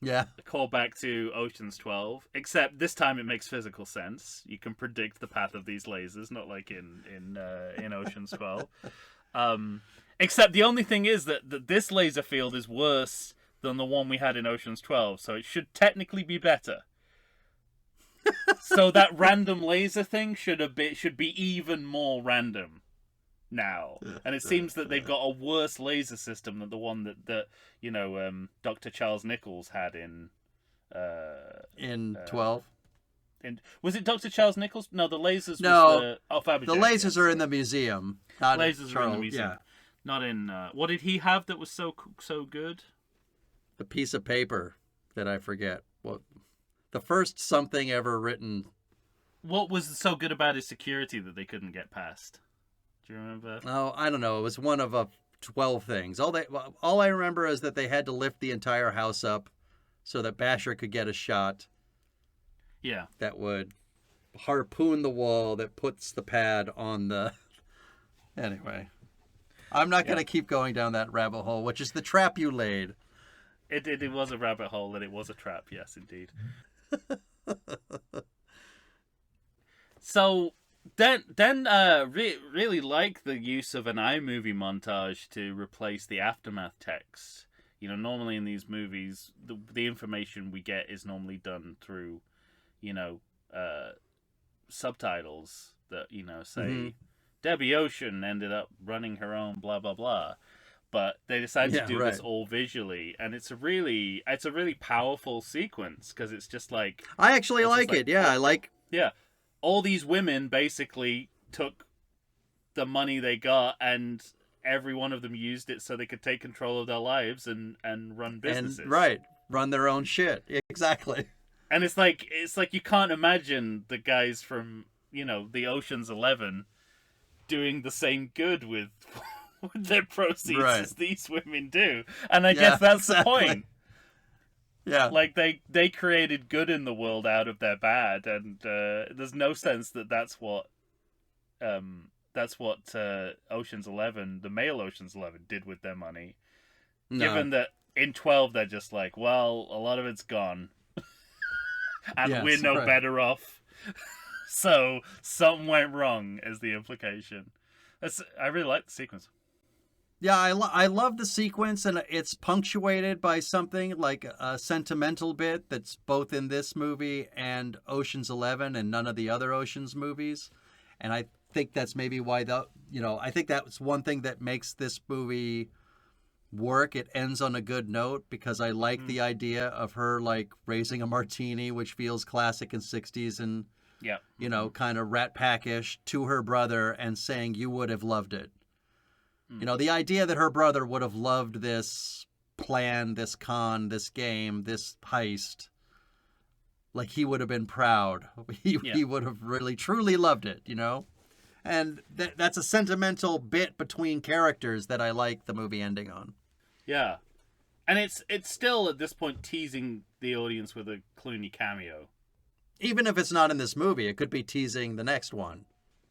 Yeah. A callback to Ocean's 12, except this time it makes physical sense. You can predict the path of these lasers, not like in Ocean's 12. Except the only thing is that this laser field is worse than the one we had in Ocean's 12, so it should technically be better. So that random laser thing should be even more random now. And it seems that they've got a worse laser system than the one that Dr. Charles Nichols had in 12. Was it Dr. Charles Nichols? No, the lasers. No, Fabergé. The lasers are in the museum. Not lasers are in the Charles, museum. Yeah. Not in. What did he have that was so good? The piece of paper that I forget. What? The first something ever written. What was so good about his security that they couldn't get past? Do you remember? Oh, I don't know. It was one of 12 things. All I remember is that they had to lift the entire house up so that Basher could get a shot. Yeah. That would harpoon the wall that puts the pad on the... Anyway. I'm not going to keep going down that rabbit hole, which is the trap you laid. It was a rabbit hole and it was a trap, yes, indeed. So, really like the use of an iMovie montage to replace the aftermath text. Normally in these movies, the information we get is normally done through, subtitles that, say, Debbie Ocean ended up running her own blah, blah, blah. but they decided Yeah, to do right. this all visually, and it's a really powerful sequence because it's just like I actually it's just like like it. Yeah, I like. yeah, all these women basically took the money they got and every one of them used it so they could take control of their lives and run businesses. And right, run their own shit. Exactly. And it's like you can't imagine the guys from, you know, the Ocean's 11 doing the same good with with their proceeds Right. as these women do. And I Yeah, guess that's exactly. the point. Yeah. Like they created good in the world out of their bad, and there's no sense that that's what Ocean's 11, the male Ocean's 11, did with their money. No. Given that in 12 they're just like, well, a lot of it's gone, and Yes, we're no right. better off. So something went wrong, is the implication. I really like the sequence. Yeah, I love the sequence, and it's punctuated by something like a sentimental bit that's both in this movie and Ocean's 11 and none of the other Ocean's movies. And I think that's maybe why I think that's one thing that makes this movie work. It ends on a good note because I like the idea of her like raising a martini, which feels classic in 60s and Yeah. kind of Rat Pack-ish, to her brother and saying, "You would have loved it." The idea that her brother would have loved this plan, this con, this game, this heist, like he would have been proud. He would have really, truly loved it, And that's a sentimental bit between characters that I like the movie ending on. Yeah. And it's still, at this point, teasing the audience with a Clooney cameo. Even if it's not in this movie, it could be teasing the next one.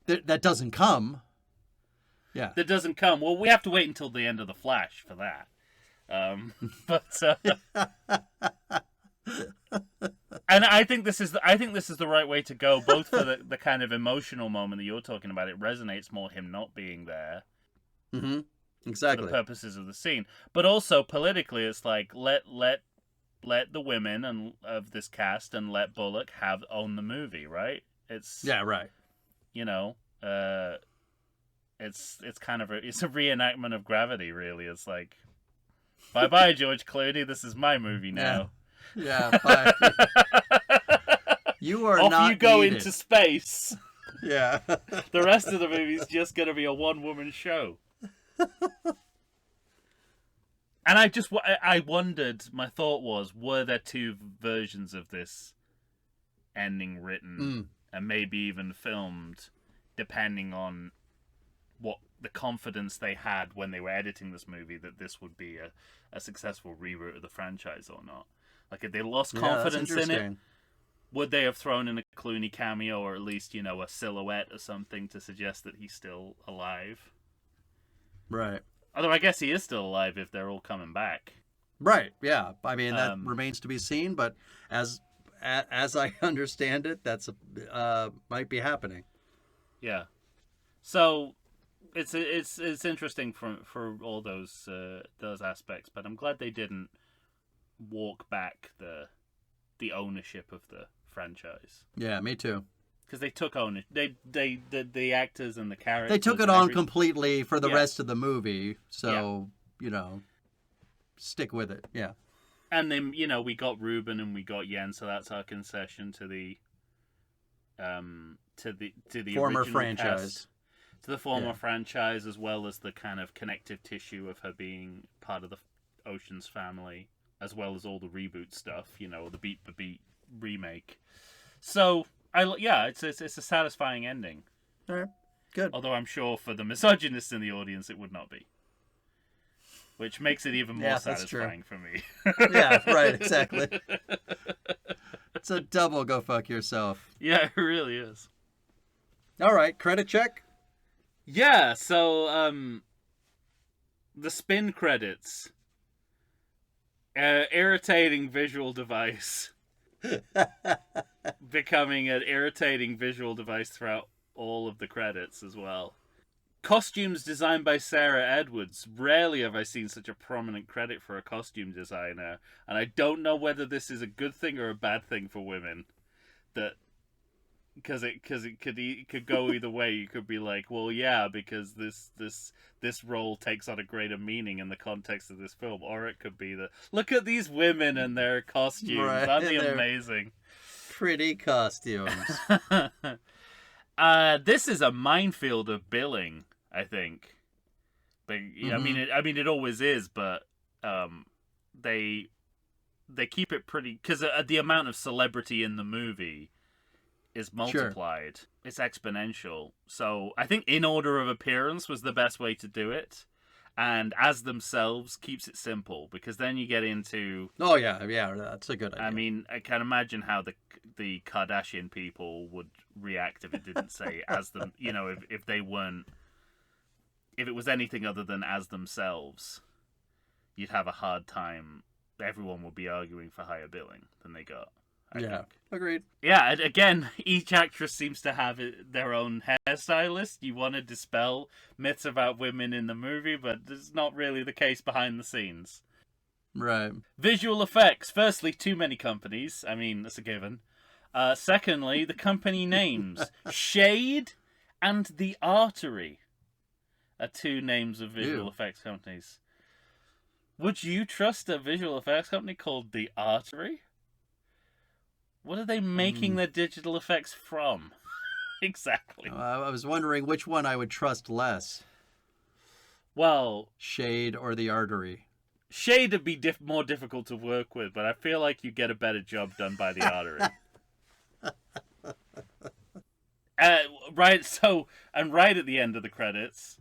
That doesn't come. Yeah. That doesn't come. Well, we have to wait until the end of The Flash for that. And I think this is the right way to go, both for the kind of emotional moment that you're talking about. It resonates more, him not being there. Mm-hmm. Exactly. For the purposes of the scene, but also politically, it's like let the women of this cast and let Bullock own the movie, right? It's right. It's kind of it's a reenactment of Gravity, really. It's like, bye George Clooney, this is my movie now. Yeah, bye. You are off not you go needed. into space. Yeah. The rest of the movie's just gonna be a one-woman show. And I wondered, my thought was, were there two versions of this ending written and maybe even filmed, depending on what the confidence they had when they were editing this movie that this would be a successful reboot of the franchise or not? Like, if they lost confidence in it, would they have thrown in a Clooney cameo, or at least, a silhouette or something to suggest that he's still alive? Right. Although I guess he is still alive if they're all coming back. Right. Yeah. I mean, that remains to be seen, but as I understand it, that's might be happening. Yeah. So it's interesting for all those aspects, but I'm glad they didn't walk back the ownership of the franchise. Yeah, me too. Because they took ownership. The actors and the characters. They took it on completely for the rest of the movie. So, stick with it. Yeah. And then, we got Ruben and we got Yen, so that's our concession to the former original franchise. cast, to the former franchise, as well as the kind of connective tissue of her being part of the Ocean's family, as well as all the reboot stuff, the Beat for Beat remake. So, it's a satisfying ending. All right, good. Although I'm sure for the misogynists in the audience it would not be. Which makes it even more satisfying for me. Yeah, right, exactly. It's a double go fuck yourself. Yeah, it really is. All right, credit check? Yeah, so, the spin credits. Irritating visual device. Becoming an irritating visual device throughout all of the credits as well. Costumes designed by Sarah Edwards. Rarely have I seen such a prominent credit for a costume designer, and I don't know whether this is a good thing or a bad thing for women. That because it could go either way. You could be like, well, yeah, because this role takes on a greater meaning in the context of this film, or it could be that look at these women and their costumes, Right, aren't they they're amazing? pretty costumes. This is a minefield of billing, I think. But I mean, it always is, but they keep it pretty because the amount of celebrity in the movie is multiplied. Sure. It's exponential. So I think in order of appearance was the best way to do it, and as themselves keeps it simple because then you get into that's a good idea. I mean, I can imagine how the Kardashian people would react if it didn't say as them. You know, if they weren't, if it was anything other than as themselves, you'd have a hard time. Everyone would be arguing for higher billing than they got. I think. Agreed. Yeah, again, each actress seems to have their own hairstylist. You want to dispel myths about women in the movie, but it's not really the case behind the scenes. Right. Visual effects. Firstly, too many companies. I mean, that's a given. Secondly, the company names. Shade and The Artery are two names of visual effects companies. Would you trust a visual effects company called The Artery? What are they making their digital effects from? Exactly. I was wondering which one I would trust less. Well, Shade or The Artery. Shade would be more difficult to work with, but I feel like you get a better job done by The Artery. Right at the end of the credits,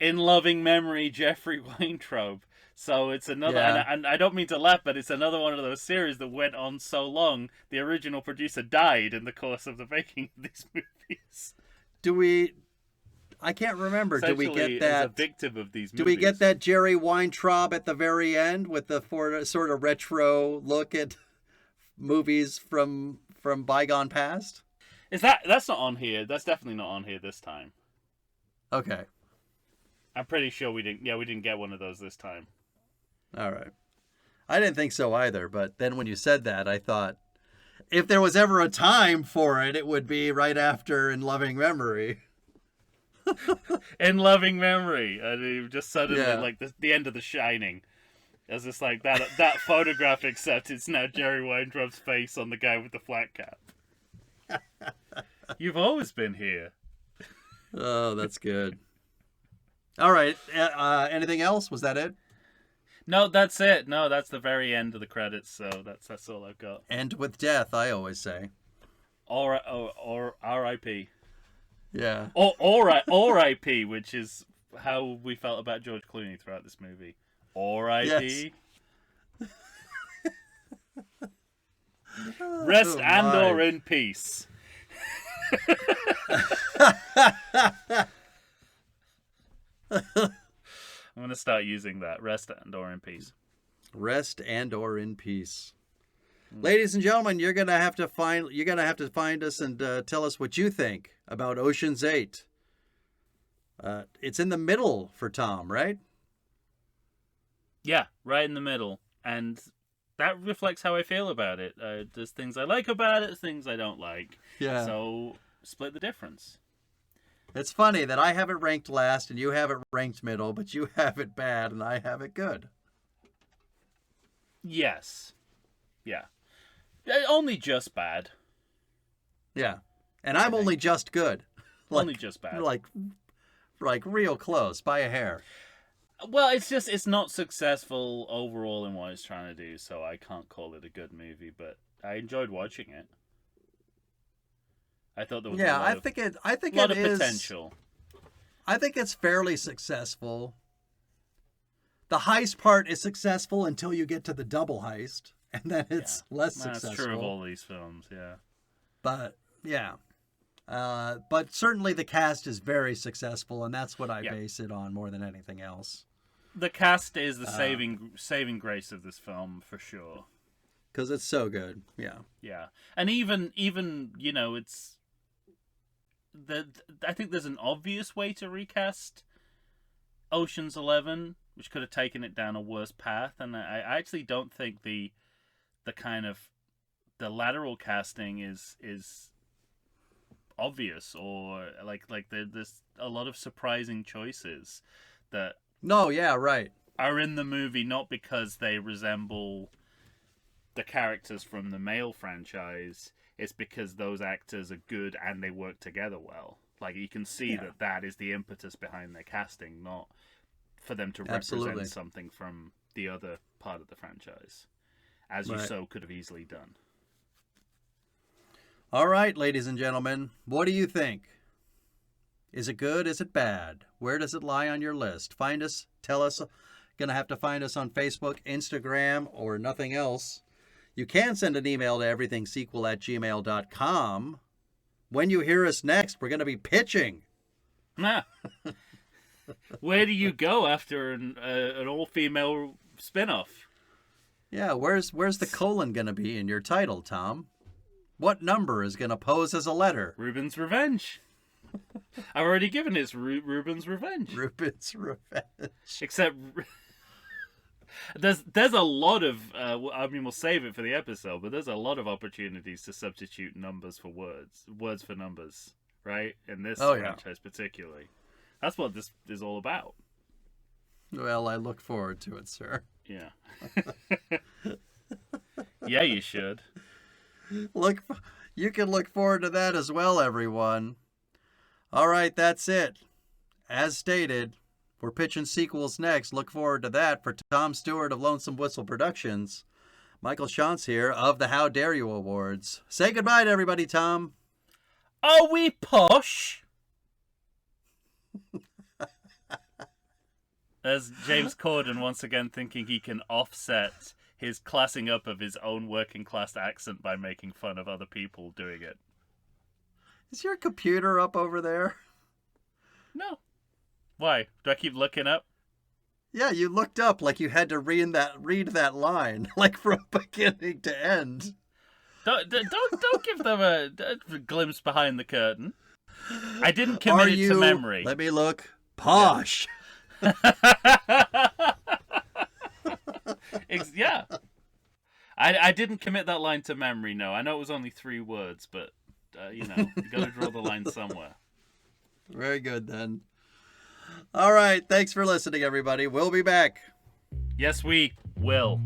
in loving memory, Jeffrey Weintraub. So it's another, and I don't mean to laugh, but it's another one of those series that went on so long, the original producer died in the course of the making of these movies. I can't remember. Do we get that? As a victim of these movies. Do we get that Jerry Weintraub at the very end with the sort of retro look at movies from bygone past? That's not on here? That's definitely not on here this time. Okay. I'm pretty sure we didn't. Yeah, we didn't get one of those this time. All right. I didn't think so either, but then when you said that, I thought if there was ever a time for it, it would be right after In Loving Memory. In Loving Memory. And just suddenly, like the end of The Shining. It's just like that photograph, except it's now Jerry Weintraub's face on the guy with the flat cap. You've always been here. Oh, that's good. All right. Anything else? Was that it? No, that's it. No, that's the very end of the credits. So that's all I've got. End with death, I always say. Or R.I.P. Yeah. Or R.I.P., which is how we felt about George Clooney throughout this movie. R.I.P. Yes. Rest or in peace. I'm going to start using that. Rest or in peace. Rest or in peace. Ladies and gentlemen, you're going to have to find us and tell us what you think about Ocean's 8. It's in the middle for Tom, right? Yeah, right in the middle. And that reflects how I feel about it. There's things I like about it, things I don't like. Yeah. So split the difference. It's funny that I have it ranked last and you have it ranked middle, but you have it bad and I have it good. Yes. Yeah. Only just bad. Yeah. And I'm only just good. Only just bad. Like real close, by a hair. Well, it's not successful overall in what it's trying to do, so I can't call it a good movie, but I enjoyed watching it. I thought there was a lot of potential. I think it's fairly successful. The heist part is successful until you get to the double heist, and then it's less successful. That's true of all these films, yeah. But yeah, but certainly the cast is very successful, and that's what I base it on more than anything else. The cast is the saving grace of this film for sure. Because it's so good, yeah. Yeah, and even it's. I think there's an obvious way to recast Ocean's 11, which could have taken it down a worse path, and I actually don't think the kind of the lateral casting is obvious, or like there's a lot of surprising choices that No, yeah, right. are in the movie not because they resemble the characters from the male franchise. It's because those actors are good and they work together well. Like, you can see that is the impetus behind their casting, not for them to represent something from the other part of the franchise, as you so could have easily done. All right, ladies and gentlemen, what do you think? Is it good? Is it bad? Where does it lie on your list? Find us. Tell us. Gonna have to find us on Facebook, Instagram, or nothing else. You can send an email to everythingsequel@gmail.com. When you hear us next, we're going to be pitching. Where do you go after an all-female spin-off? Yeah, where's the colon going to be in your title, Tom? What number is going to pose as a letter? Ruben's Revenge. I've already given it. It's Ruben's Revenge. Ruben's Revenge. Except there's a lot of I mean, we'll save it for the episode, but there's a lot of opportunities to substitute numbers for words for numbers, right? In this franchise particularly. That's what this is all about. Well, I look forward to it, sir. Yeah. Yeah, you should. You can look forward to that as well, everyone. All right, that's it. As stated, we're pitching sequels next. Look forward to that. For Tom Stewart of Lonesome Whistle Productions, Michael Shantz here of the How Dare You Awards. Say goodbye to everybody, Tom. Are we posh? There's James Corden once again thinking he can offset his classing up of his own working class accent by making fun of other people doing it. Is your computer up over there? No. Why? Do I keep looking up? Yeah, you looked up like you had to read that line, like from beginning to end. Don't give them a glimpse behind the curtain. I didn't commit it to memory. Let me look. Posh. Yeah. I didn't commit that line to memory, no. I know it was only 3 words, but, you gotta draw the line somewhere. Very good, then. All right, thanks for listening, everybody. We'll be back. Yes, we will.